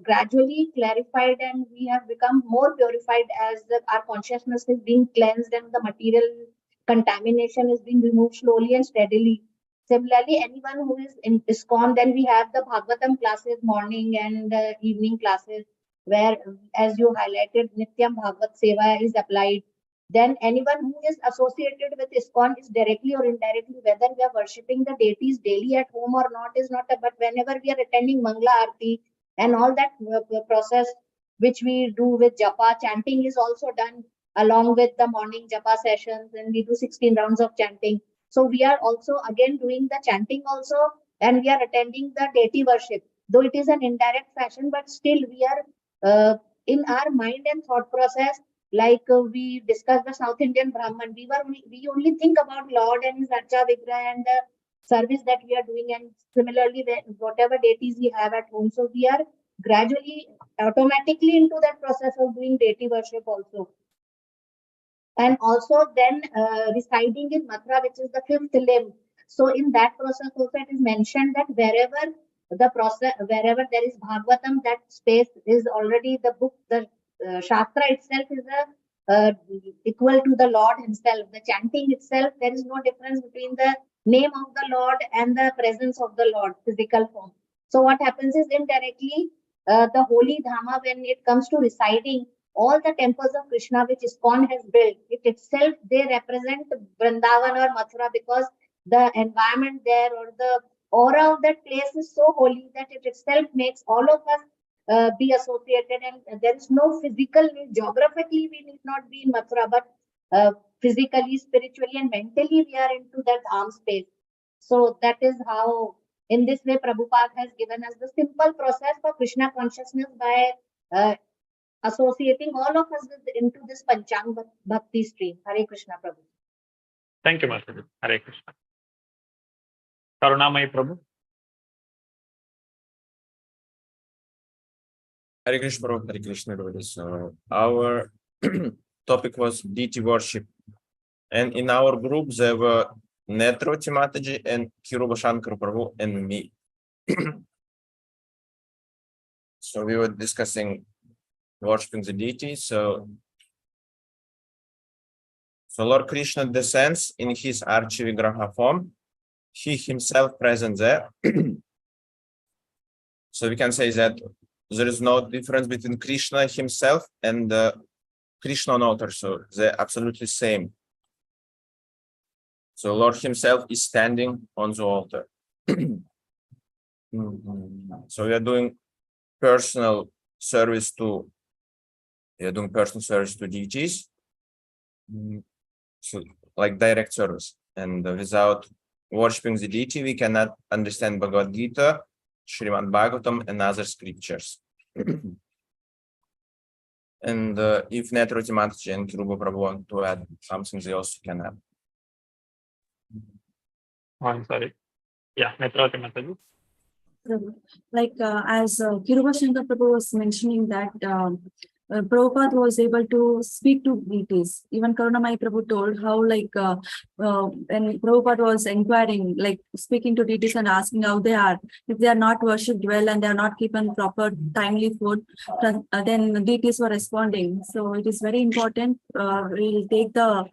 gradually clarified and we have become more purified as our consciousness is being cleansed and the material contamination is being removed slowly and steadily. Similarly, anyone who is in ISKCON, then we have the Bhagavatam classes, morning and evening classes, where, as you highlighted, Nityam Bhagavat Seva is applied. Then anyone who is associated with ISKCON is directly or indirectly, whether we are worshipping the deities daily at home or not is not, but whenever we are attending Mangala Aarti and all that process which we do with japa, chanting is also done along with the morning japa sessions, and we do 16 rounds of chanting. So we are also again doing the chanting also, and we are attending the deity worship, though it is an indirect fashion, but still we are in our mind and thought process, like we discussed the South Indian Brahman, we only think about Lord and his Archa Vigraha and the service that we are doing, and similarly whatever deities we have at home. So we are gradually automatically into that process of doing deity worship also. And also then residing in Mathura, which is the 5th limb. So in that process also it is mentioned that wherever there is Bhagavatam, that space is already the book, the Shastra itself is equal to the Lord himself. The chanting itself, there is no difference between the name of the Lord and the presence of the Lord, physical form. So what happens is indirectly, the holy Dhama, when it comes to residing, all the temples of Krishna which ISKCON has built, it itself, they represent Vrindavan or Mathura, because the environment there or the aura of that place is so holy that it itself makes all of us be associated, and there is no physical need. Geographically, we need not be in Mathura, but physically, spiritually, and mentally, we are into that Dham space. So that is how, in this way, Prabhupada has given us the simple process for Krishna consciousness by associating all of us into this Panchang Bhakti stream. Hare Krishna, Prabhu. Thank you, Master. Hare Krishna. Karunamai Prabhu. Hare Krishna, Prabhu. Hare Krishna, Prabhu. So our topic was deity worship. And in our group, there were Netroti Mataji and Kiruba Shankar Prabhu and me. So we were discussing worshiping the deity. So Lord Krishna descends in his Archivigraha form. He himself present there. So we can say that there is no difference between Krishna himself and Krishna on altar. So they're absolutely same. So Lord himself is standing on the altar. So we are doing personal service to deities. So like direct service. And without worshipping the deity, we cannot understand Bhagavad Gita, Srimad Bhagavatam, and other scriptures. And if Netroti Mataji and Kiruba Prabhu want to add something, they also can add. I'm sorry. Yeah, Netroti Mataji. Like as Kiruba Shankar Prabhu was mentioning that Prabhupada was able to speak to deities. Even Karunamai Prabhu told how like when Prabhupada was inquiring, like speaking to deities and asking how they are, if they are not worshipped well and they are not given proper timely food, then the deities were responding. So it is very important. We'll take the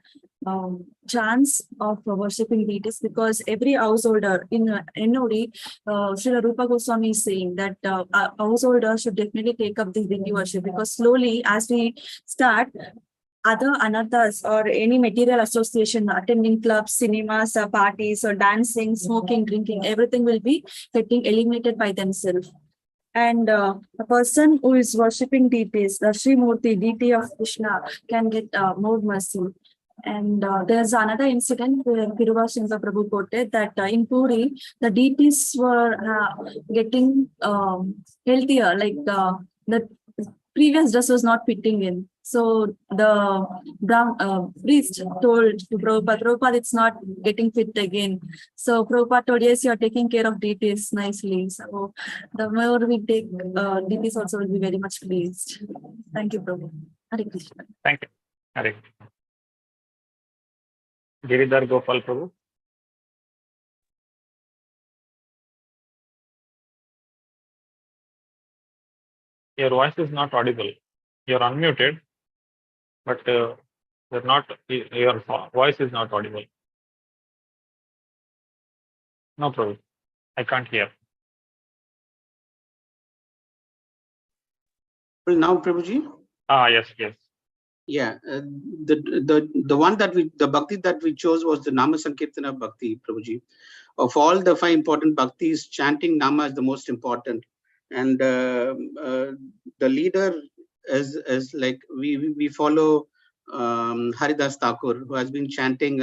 chance of worshipping deities, because every householder in NOD, Srila Rupa Goswami is saying that a householder should definitely take up this deity worship, because slowly as we start, other anarthas or any material association, attending clubs, cinemas, parties, or dancing, smoking, drinking, everything will be getting eliminated by themselves. And a person who is worshipping deities, the Sri Murti, deity of Krishna, can get more mercy. And there's another incident where Kiruba Shankar Prabhu quoted that in Puri, the deities were getting healthier, like the previous dress was not fitting in. So the priest told to Prabhupada, it's not getting fit again. So Prabhupada told, yes, you're taking care of deities nicely. So the more we take, deities also will be very much pleased. Thank you, Prabhu. Hare Krishna. Thank you. Hare Krishna. Giridhar Gopal Prabhu. Your voice is not audible. You're unmuted, but your voice is not audible. No, Prabhu. I can't hear. Well, now, Prabhuji. Yes. Yeah, the one that the Bhakti that we chose was the Nama Sankirtana Bhakti, Prabhuji. Of all the 5 important Bhaktis, chanting Nama is the most important. And the leader is like, we follow Haridas Thakur, who has been chanting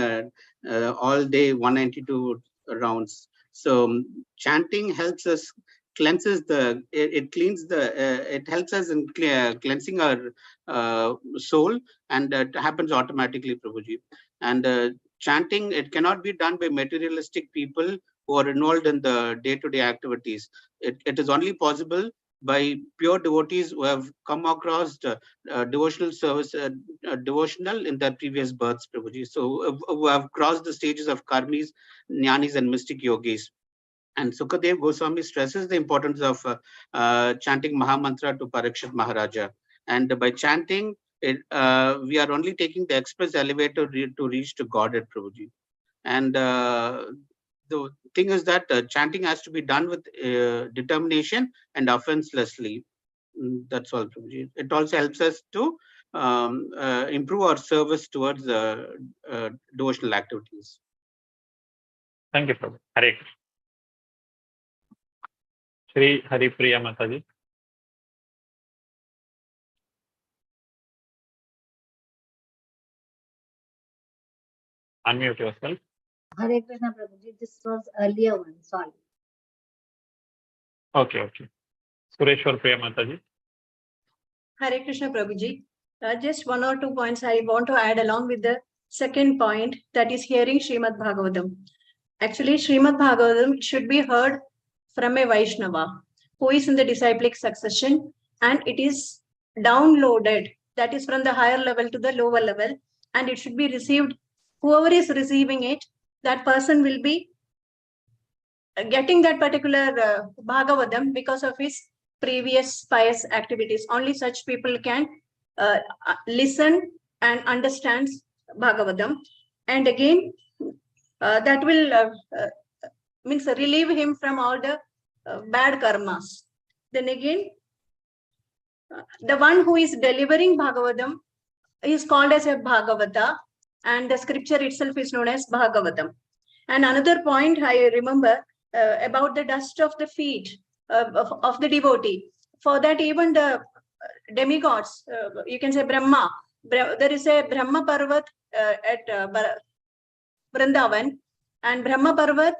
all day 192 rounds. So chanting helps us cleanses it helps us in cleansing our soul, and it happens automatically, Prabhuji. And chanting, it cannot be done by materialistic people who are involved in the day-to-day activities. It is only possible by pure devotees who have come across devotional service, devotional in their previous births, Prabhuji. So who have crossed the stages of karmis, jnanis, and mystic yogis. And Sukadev Goswami stresses the importance of chanting Mahamantra to Parikshit Maharaja. And by chanting, we are only taking the express elevator to reach to Godhead, Prabhuji. And the thing is that chanting has to be done with determination and offenselessly. That's all, Prabhuji. It also helps us to improve our service towards devotional activities. Thank you, Prabhu. Hare Krishna. Shri Haripriya Mataji. Unmute yourself. Hare Krishna, Prabhuji. This was earlier one. Sorry. Okay. Sureshwar Priya Mataji. Hare Krishna, Prabhuji. Just 1 or 2 points I want to add along with the second point, that is hearing Srimad Bhagavatam. Actually, Srimad Bhagavatam should be heard from a Vaishnava who is in the disciplic succession, and it is downloaded that is from the higher level to the lower level, and it should be received. Whoever is receiving it, that person will be getting that particular Bhagavatam because of his previous pious activities. Only such people can listen and understand Bhagavatam. And again, that will means relieve him from all the bad karmas. Then again, the one who is delivering Bhagavatam is called as a Bhagavata, and the scripture itself is known as Bhagavatam. And another point I remember about the dust of the feet of the devotee. For that, even the demigods, you can say Brahma, there is a Brahma Parvat at Vrindavan, and Brahma Parvat,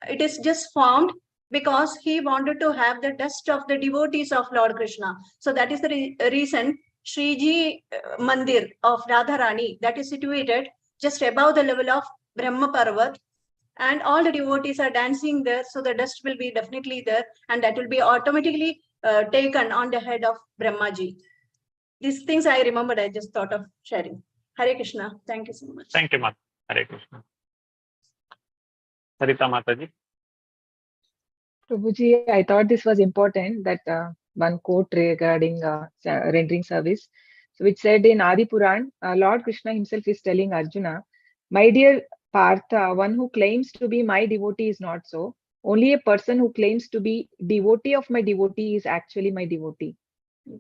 it is just formed because he wanted to have the dust of the devotees of Lord Krishna. So that is the reason Shriji Mandir of Radharani, that is situated just above the level of Brahma Parvat, and all the devotees are dancing there, so the dust will be definitely there, and that will be automatically taken on the head of Brahmaji. These things I remembered, I just thought of sharing. Hare Krishna. Thank you so much. Thank you, Mata. Hare Krishna. Sarita Mataji. Prabhuji, I thought this was important, that one quote regarding rendering service, so which said in Adi Puran, Lord Krishna himself is telling Arjuna, my dear Partha, one who claims to be my devotee is not so. Only a person who claims to be devotee of my devotee is actually my devotee.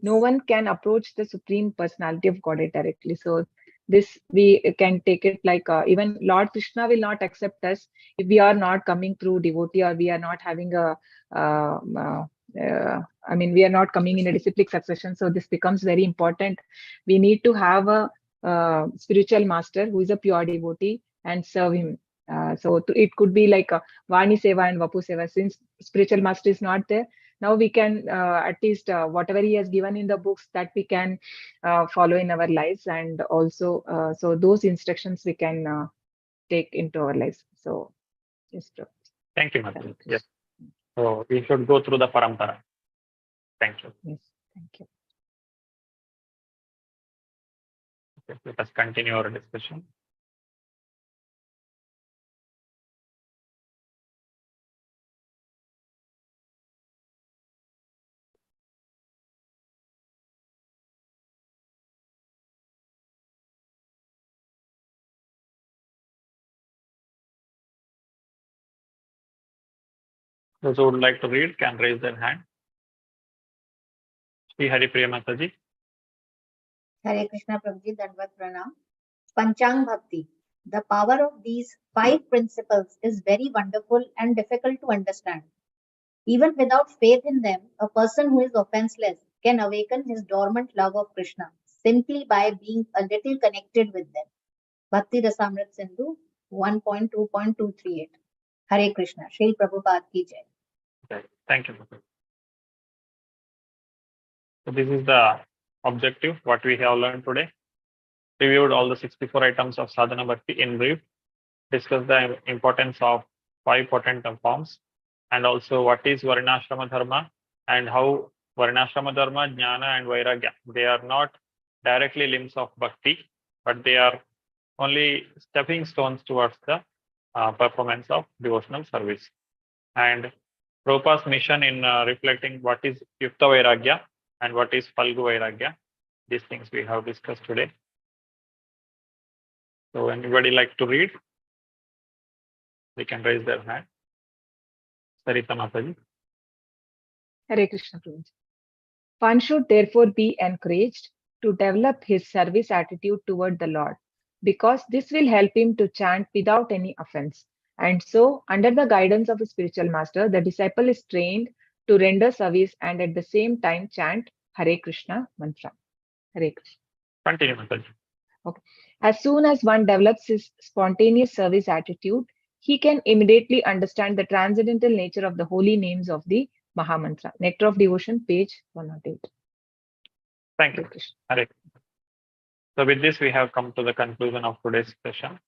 No one can approach the Supreme Personality of Godhead directly. So this we can take it like even Lord Krishna will not accept us if we are not coming through devotee, or we are not having a I mean, we are not coming in a disciplic succession. So this becomes very important. We need to have a spiritual master who is a pure devotee and serve him. So it could be like Vani Seva and Vapu Seva. Since spiritual master is not there, now we can at least whatever he has given in the books, that we can follow in our lives, and also so those instructions we can take into our lives. So just thank you, Mataji. Yes. So we should go through the parampara. Thank you. Yes, thank you. Okay, let us continue our discussion. Those who would like to read can raise their hand. Shri Hari Priya Mataji. Hare Krishna Prabhuji, Dandavat Pranam. Panchang Bhakti. The power of these 5 principles is very wonderful and difficult to understand. Even without faith in them, a person who is offenseless can awaken his dormant love of Krishna simply by being a little connected with them. Bhakti Rasamrit Sindhu 1.2.238. Hare Krishna. Shri Prabhupada ki jai. Okay. Thank you, Mataji. So this is the objective, what we have learned today. Reviewed all the 64 items of sadhana bhakti in brief, discussed the importance of 5 potent forms, and also what is varnashrama dharma and how varnashrama dharma, jnana and vairagya, they are not directly limbs of bhakti, but they are only stepping stones towards the performance of devotional service. And Prabhupada's mission in reflecting what is yukta vairagya and what is falgu vairagya, these things we have discussed today. So anybody like to read? They can raise their hand. Sarita Mataji. Hare Krishna Prabhuji. One should therefore be encouraged to develop his service attitude toward the Lord, because this will help him to chant without any offense. And so, under the guidance of a spiritual master, the disciple is trained to render service and at the same time chant Hare Krishna mantra. Hare Krishna. Continue, Mataji. Okay. As soon as one develops his spontaneous service attitude, he can immediately understand the transcendental nature of the holy names of the Mahamantra. Nectar of Devotion, page 108. Thank you. Hare Krishna. So with this, we have come to the conclusion of today's session.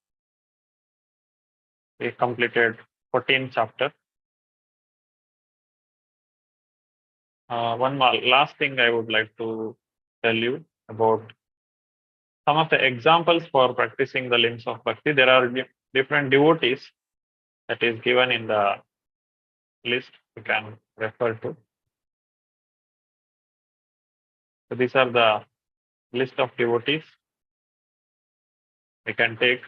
We completed 14th chapter. One more last thing I would like to tell you about some of the examples for practicing the limbs of bhakti. There are different devotees that is given in the list you can refer to. So these are the list of devotees we can take.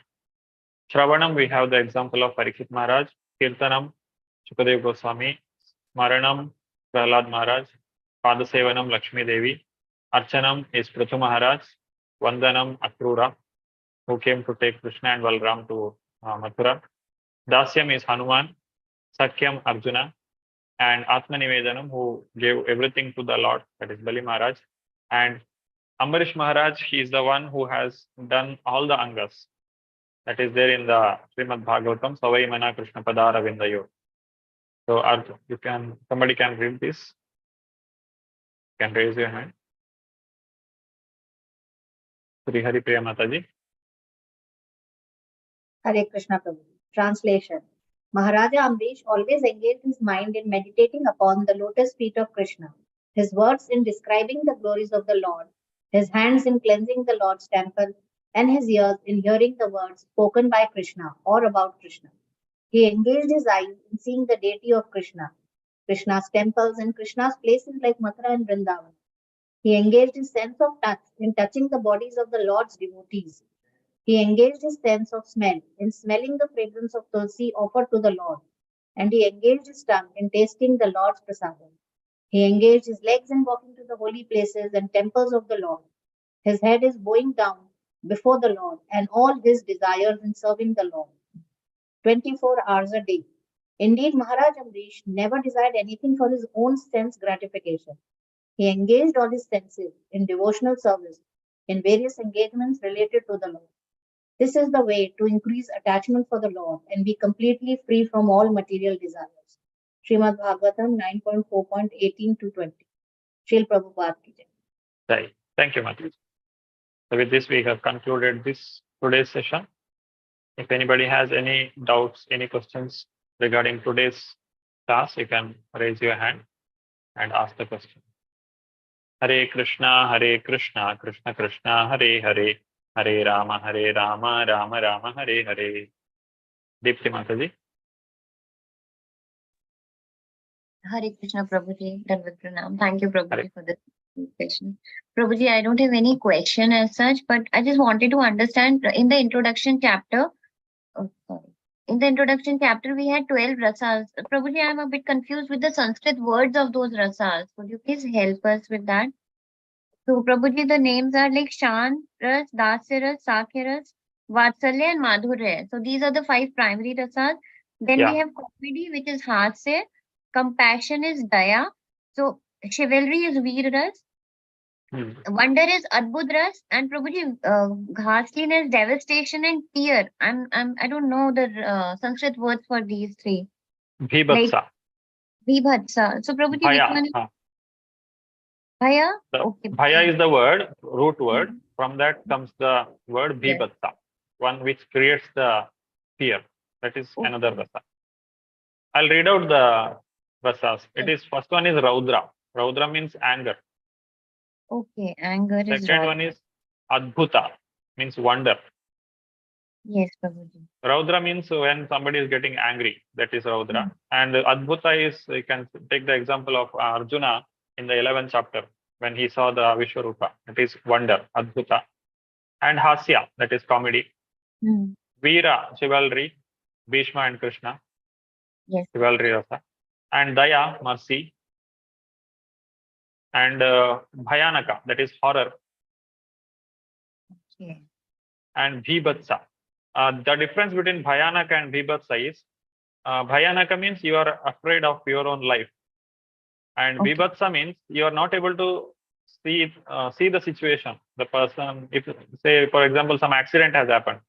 Shravanam, we have the example of Parikshit Maharaj. Kirtanam, Shukadev Goswami. Smaranam, Prahlad Maharaj. Padasevanam, Lakshmi Devi. Archanam is Prithu Maharaj. Vandanam, Akrura, who came to take Krishna and Balram to Mathura. Dasyam is Hanuman. Sakyam, Arjuna. And Atmanivedanam, who gave everything to the Lord, that is Bali Maharaj. And Ambarish Maharaj, he is the one who has done all the angas. That is there in the Srimad Bhagavatam, Savai Mana Krishna Padara Vindayo. So somebody can read this. You can raise your hand. Sri Hari Priya Mataji. Hare Krishna Prabhu. Translation. Maharaja Amrish always engaged his mind in meditating upon the lotus feet of Krishna, his words in describing the glories of the Lord, his hands in cleansing the Lord's temple, and his ears in hearing the words spoken by Krishna or about Krishna. He engaged his eyes in seeing the deity of Krishna, Krishna's temples and Krishna's places like Mathura and Vrindavan. He engaged his sense of touch in touching the bodies of the Lord's devotees. He engaged his sense of smell in smelling the fragrance of tulsi offered to the Lord, and he engaged his tongue in tasting the Lord's prasadam. He engaged his legs in walking to the holy places and temples of the Lord. His head is bowing down before the Lord, and all his desires in serving the Lord. 24 hours a day. Indeed, Maharaj Amrish never desired anything for his own sense gratification. He engaged all his senses in devotional service in various engagements related to the Lord. This is the way to increase attachment for the Lord and be completely free from all material desires. Srimad Bhagavatam 9.4.18 to 20. Srila Prabhupada ki jai. Right. Thank you, Mataji. So with this, we have concluded today's session. If anybody has any doubts, any questions regarding today's class, you can raise your hand and ask the question. Hare Krishna, Krishna Krishna, Hare Hare, Hare Rama, Rama Rama, Hare Hare. Deepti Mataji. Hare Krishna, Prabhuji. Dandavat Pranam. Thank you, Prabhuji, for this question. Prabhuji, I don't have any question as such, but I just wanted to understand in the introduction chapter. In the introduction chapter, we had 12 rasas. Prabhuji, I'm a bit confused with the Sanskrit words of those rasas. Could you please help us with that? So, Prabhuji, the names are like Shan Ras, Dasya Ras, Sakya Ras, Vatsalya, and Madhurya. So, these are the 5 primary rasas. Then we have comedy, which is Hasya. Compassion is Daya. So, chivalry is Veer Ras. Wonder is Adbhut Ras. And Prabhuji, ghastliness, devastation, and tear. I don't know the Sanskrit words for these 3. Vibhatsa. Like, Vibhatsa. So, Prabhuji, which one is Bhaya? Okay. Bhaya is the word, root word. From that comes the word Vibhatsa, one which creates the fear. That is another rasa. I'll read out the rasas. First one is Raudra. Raudra means anger. Okay, anger is Second one is Adbhuta, means wonder. Yes, Prabhuji. Raudra means when somebody is getting angry. That is Raudra. And Adbhuta is, you can take the example of Arjuna in the 11th chapter when he saw the Vishwarupa. That is wonder, Adbhuta. And Hasya, that is comedy. Veera, chivalry, Bhishma and Krishna. Yes. Chivalry rasa. And Daya, mercy. And Bhayanaka, that is horror. Okay. And Vibhatsa. The difference between Bhayanaka and Vibhatsa is Bhayanaka means you are afraid of your own life. And Vibhatsa means you are not able to see the situation. The person, if say, for example, some accident has happened,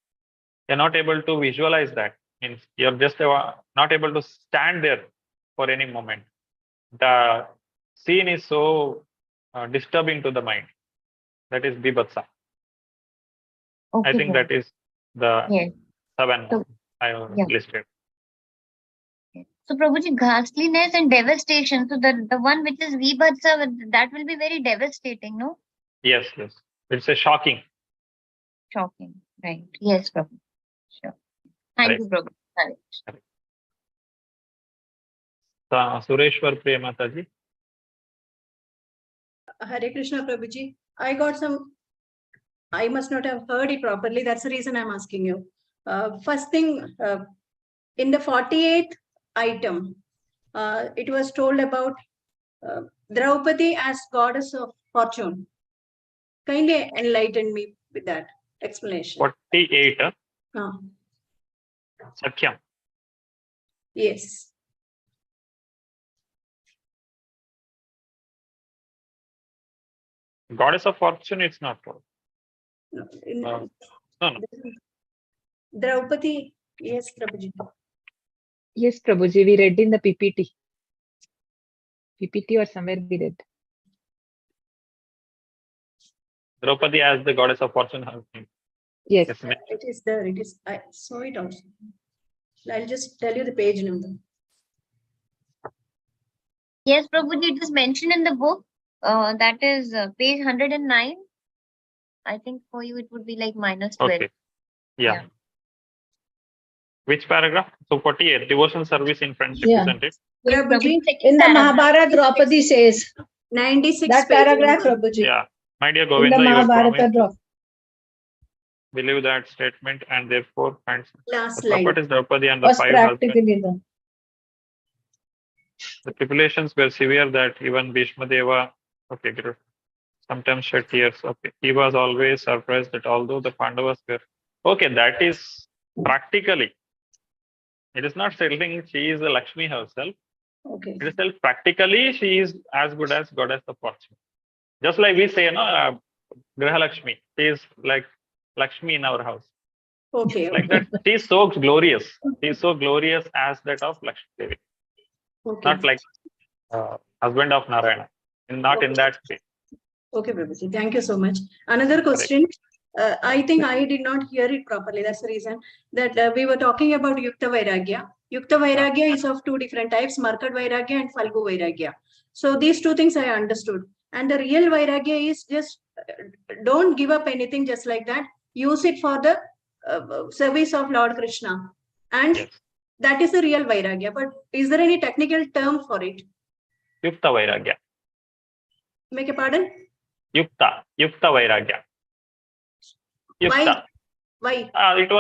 you're not able to visualize that. Means you're just not able to stand there for any moment. The scene is so disturbing to the mind. That is Vibhatsa. Okay, I think that is the 7 I listed. So, Prabhuji, ghastliness and devastation. So, the one which is Vibhatsa, that will be very devastating, no? Yes, yes. It's a shocking. Shocking. Right. Yes, Prabhu. Sure. Thank you, Prabhu. Hare Krishna. Sureshwar Priya Mataji. Hare Krishna, Prabhuji. I got some, I must not have heard it properly. That's the reason I'm asking you. First thing, in the 48th item, it was told about Draupadi as goddess of fortune. Kindly enlighten me with that explanation. 48. Sakyam. Yes. Goddess of fortune, it's not told. No. No. Draupadi, yes, Prabhuji. Yes, Prabhuji, we read in the PPT. PPT or somewhere we read. Draupadi as the goddess of fortune. Yes. It is there. It is. I saw it also. I'll just tell you the page number. Yes, Prabhuji, it is mentioned in the book. That is page 109. I think for you it would be like -12. Okay. Yeah. Which paragraph? So 48, devotion service in friendship, Yeah. isn't it? Yeah, Prabhuji, in the Mahabharata, Draupadi says 96 that page paragraph, number. Prabhuji. Yeah. My dear In the Govinda, you Mahabharata, promised to Draupadi. believe that statement and therefore finds Last the slide. prophet is Draupadi and the Was 5 husbands. practically done. The tribulations were severe that even Bhishma Deva, okay, good, sometimes shed tears. Okay. He was always surprised that although the Pandavas were, okay, that is practically. It is not saying she is a Lakshmi herself. Okay. It is still practically she is as good as goddess of fortune. Just like we say, Graha Lakshmi, she is like Lakshmi in our house. Okay. Like that, she is so glorious. She is so glorious as that of Lakshmi Devi. Okay. Not like husband of Narayana. Not in that way. Okay, Prabhuji. Thank you so much. Another question. I think I did not hear it properly. That's the reason that we were talking about Yukta Vairagya. Yukta Vairagya is of two different types, Markat Vairagya and Falgu Vairagya. So these two things I understood. And the real Vairagya is just don't give up anything just like that. Use it for the service of Lord Krishna. And that is the real Vairagya. But is there any technical term for it? Yukta Vairagya. Make a pardon? Yukta Vairagya. Yukta. Why? It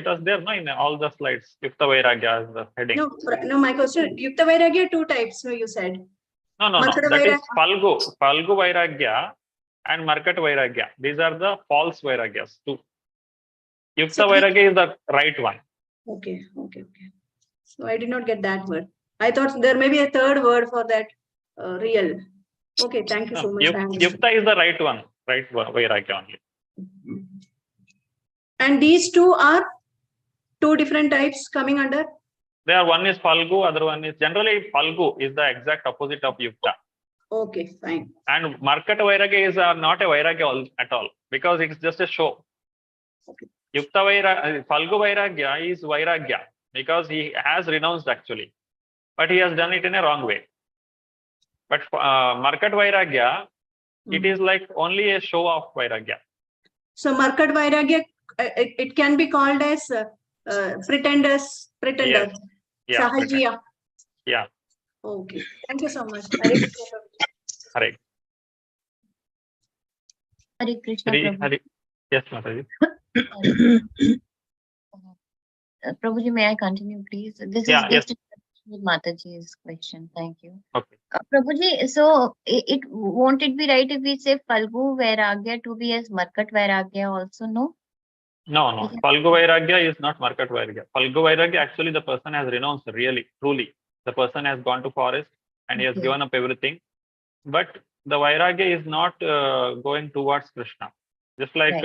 was there no, in all the slides. Yukta Vairagya is the heading. No, my question. Yukta Vairagya, two types, no, you said. No. That is Falgu Vairagya and Markat Vairagya. These are the false Vairagyas too. Yukta Vairagya is the right one. Okay. So I did not get that word. I thought there may be a third word for that real. Okay, thank you so much. Yukta is the right one, right Vairagya only. And these two are two different types coming under? There, one is Falgu, other one is generally Falgu is the exact opposite of Yukta. Okay, fine. And Markat Vairagya is not a Vairagya at all because it's just a show. Okay. Falgu Vairagya is Vairagya because he has renounced actually, but he has done it in a wrong way. But Markat Vairagya, it is like only a show of Vairagya. So Markat Vairagya, it can be called as pretender. Yes. Yeah. Sahajiya. Yeah. Okay. Thank you so much. Hare. Hare Krishna. Prabhu. Yes, Mataji. Prabhuji, may I continue, please? This is based with Mataji's question. Thank you. Okay. Prabhuji, so won't it be right if we say Falgu Vairagya to be as Markat Vairagya also, no? No. Falgu Vairagya is not Markat Vairagya. Falgu Vairagya, actually the person has renounced really, truly. The person has gone to forest and he has given up everything. But the Vairagya is not going towards Krishna. Just like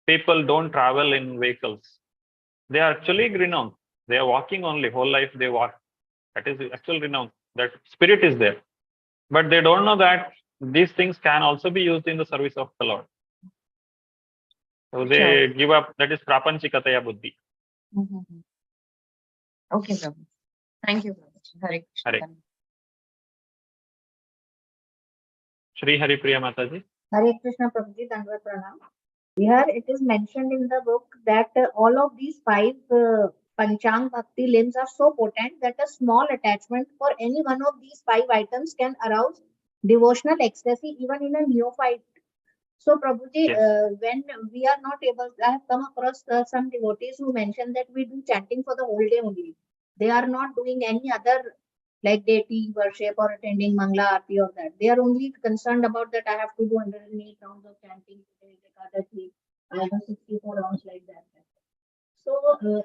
people don't travel in vehicles. They are actually renounced. They are walking only, whole life they walk. That is actual renounce. That spirit is there. But they don't know that these things can also be used in the service of the Lord. So they give up. That is prapanchikataya buddhi. Okay, Prabhu. Thank you, Prabhu. Hare Krishna. Shri Hari Priya Mataji. Hare Krishna, Prabhuji. Dandavat Pranam. Here it is mentioned in the book that all of these five Panchang Bhakti limbs are so potent that a small attachment for any one of these five items can arouse devotional ecstasy even in a neophyte. So, Prabhuji, Yes. when we are not able, I have come across some devotees who mention that we do chanting for the whole day only. They are not doing any other like deity worship or attending Mangla Aarti or that. They are only concerned about that I have to do 108 rounds of chanting today, Ekadashi, I do 64 rounds like that. So,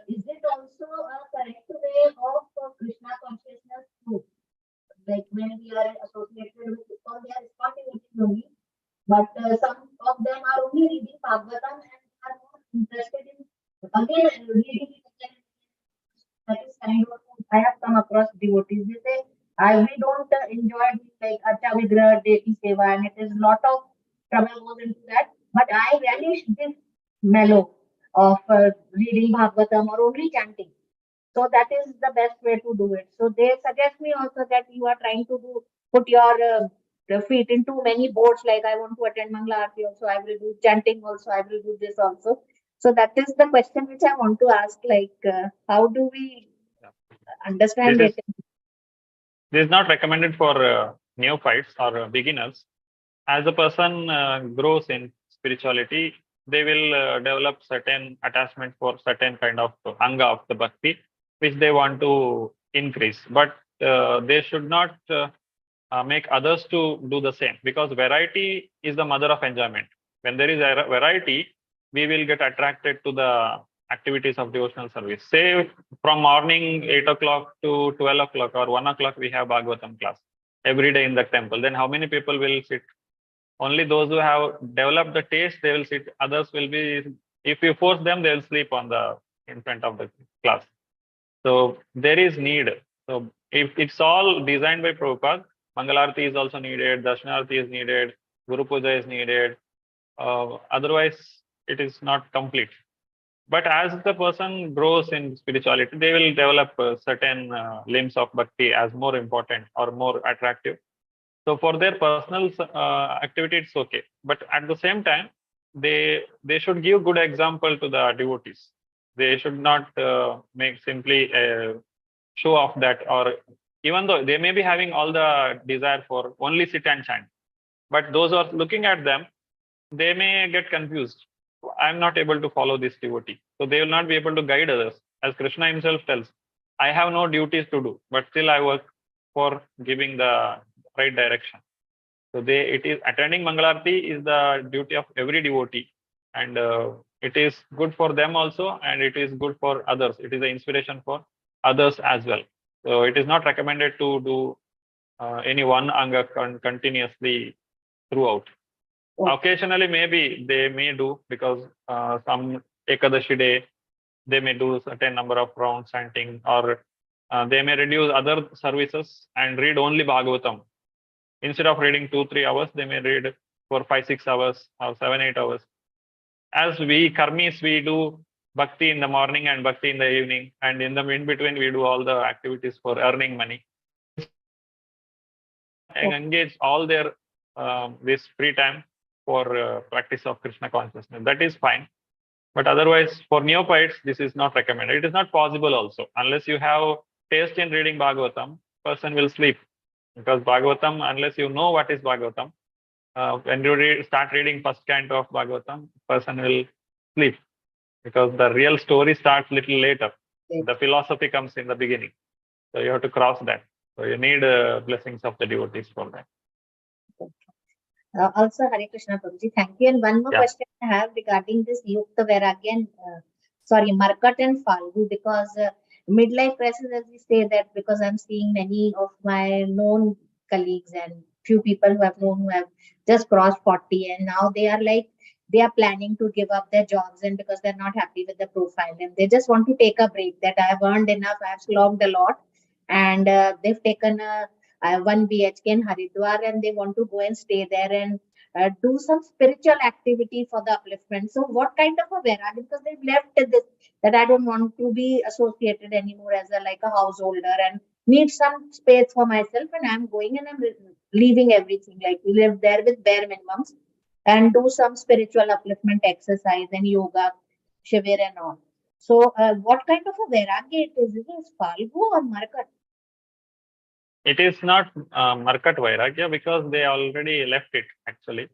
is it also a correct way of Krishna consciousness too? Like when we are associated with ISKCON, they are ISKCON devotees only, but some of them are only reading Bhagavatam and are not interested in again reading it again. That is kind of I have come across devotees. They say we don't enjoy like Acha Vigraha Devi Seva, and it is lot of trouble goes into that. But I relish this mellow of reading Bhagavatam or only chanting. So that is the best way to do it. So they suggest me also that you are trying to do put your the feet into many boards. Like I want to attend Mangla Aarti also, I will do chanting also, I will do this also. So that is the question which I want to ask. Like how do we understand This it? is not recommended for neophytes or beginners. As a person grows in spirituality, they will develop certain attachment for certain kind of anga of the bhakti, which they want to increase. But they should not make others to do the same, because variety is the mother of enjoyment. When there is a variety, we will get attracted to the activities of devotional service. Say from morning 8 o'clock to 12 o'clock or 1 o'clock, we have Bhagavatam class every day in the temple. Then how many people will sit? Only those who have developed the taste, they will sit. Others will be, if you force them, they will sleep on the in front of the class. So there is need. So if it's all designed by Prabhupada, Mangalarti is also needed, Darshanarti is needed, Guru Puja is needed. Otherwise, it is not complete. But as the person grows in spirituality, they will develop certain limbs of bhakti as more important or more attractive. So for their personal activity, it's okay. But at the same time, they should give good example to the devotees. They should not make simply a show off that, or even though they may be having all the desire for only sit and chant, but those who are looking at them, they may get confused. I'm not able to follow this devotee. So they will not be able to guide others. As Krishna himself tells, I have no duties to do, but still I work for giving the right direction. So it is attending Mangalarti is the duty of every devotee, and it is good for them also, and it is good for others. It is an inspiration for others as well. So it is not recommended to do any one anga continuously throughout. Occasionally, maybe they may do, because some Ekadashi day, they may do certain number of rounds chanting, or they may reduce other services and read only Bhagavatam. Instead of reading 2-3 hours, they may read for 5-6 hours or 7-8 hours. As we karmis, we do bhakti in the morning and bhakti in the evening, and in the in between we do all the activities for earning money. And engage all their this free time for practice of Krishna consciousness. That is fine. But otherwise, for neophytes, this is not recommended. It is not possible also. Unless you have taste in reading Bhagavatam, person will sleep. Because Bhagavatam, unless you know what is Bhagavatam, when you start reading first canto of Bhagavatam, person will sleep. Because the real story starts little later. The philosophy comes in the beginning. So you have to cross that. So you need blessings of the devotees for that. Also, Hare Krishna Prabhuji, thank you. And one more question I have regarding this Yukta Vairagya and Markat and Falgu, because midlife crisis, as we say that, because I'm seeing many of my known colleagues and few people who have known who have just crossed 40, and now they are like, they are planning to give up their jobs, and because they're not happy with the profile, and they just want to take a break, that I have earned enough, I have slogged a lot, and they've taken a 1 BHK in Haridwar, and they want to go and stay there and do some spiritual activity for the upliftment. So what kind of a Vairagya, because they've left this, that I don't want to be associated anymore as a householder and need some space for myself, and I'm going and I'm leaving everything, like we live there with bare minimums. and do some spiritual upliftment exercise and yoga, shivir and all. So what kind of a vairagya it is? Is it Falgu or Markat? It is not Markat Vairagya because they already left it actually.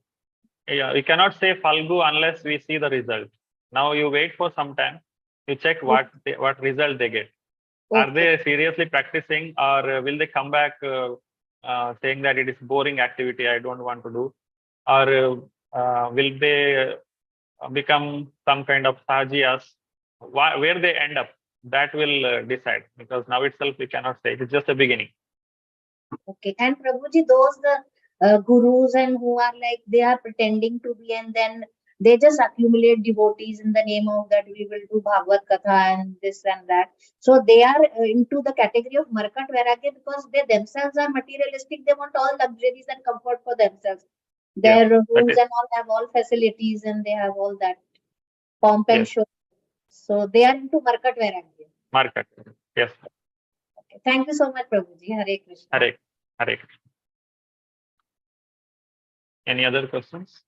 Yeah, we cannot say Falgu unless we see the result. Now you wait for some time, you check what result they get. Are they seriously practicing, or will they come back saying that it is boring activity, I don't want to do? Or will they become some kind of sajiyas? Where they end up, that will decide, because now itself we cannot say. It is just a beginning. Okay, and Prabhuji, those the gurus and who are like, they are pretending to be, and then they just accumulate devotees in the name of that we will do Bhagavad Katha and this and that. So they are into the category of Markat Vairagya because they themselves are materialistic. They want all luxuries and comfort for themselves. Their homes and all have all facilities and they have all that pomp and show. So they are into Markat Vairagya. Markat, yes. Okay. Thank you so much, Prabhuji. Hare Krishna. Hare Krishna. Any other questions?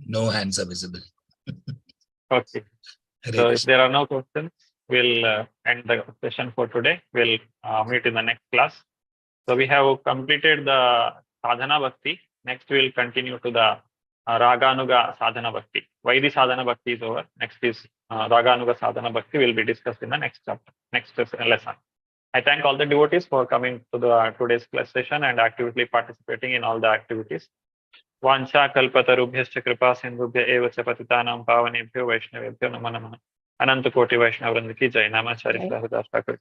No hands are visible. Okay. So if there are no questions, we'll end the session for today. We'll meet in the next class. So we have completed the Sadhana Bhakti. Next we'll continue to the Raganuga Sadhana Bhakti. Vaidhi Sadhana Bhakti is over. Next is Raganuga Sadhana Bhakti will be discussed in the next chapter, next lesson. I thank all the devotees for coming to the today's class session and actively participating in all the activities. Vancha kalpatarubhyascha kripa sindhubhya eva cha patitanam pavanebhyo vaishnavebhyo namo namaha. Ananta Koti Vaishnava Vrinda ki jai. Namacharya Haridas Thakur ki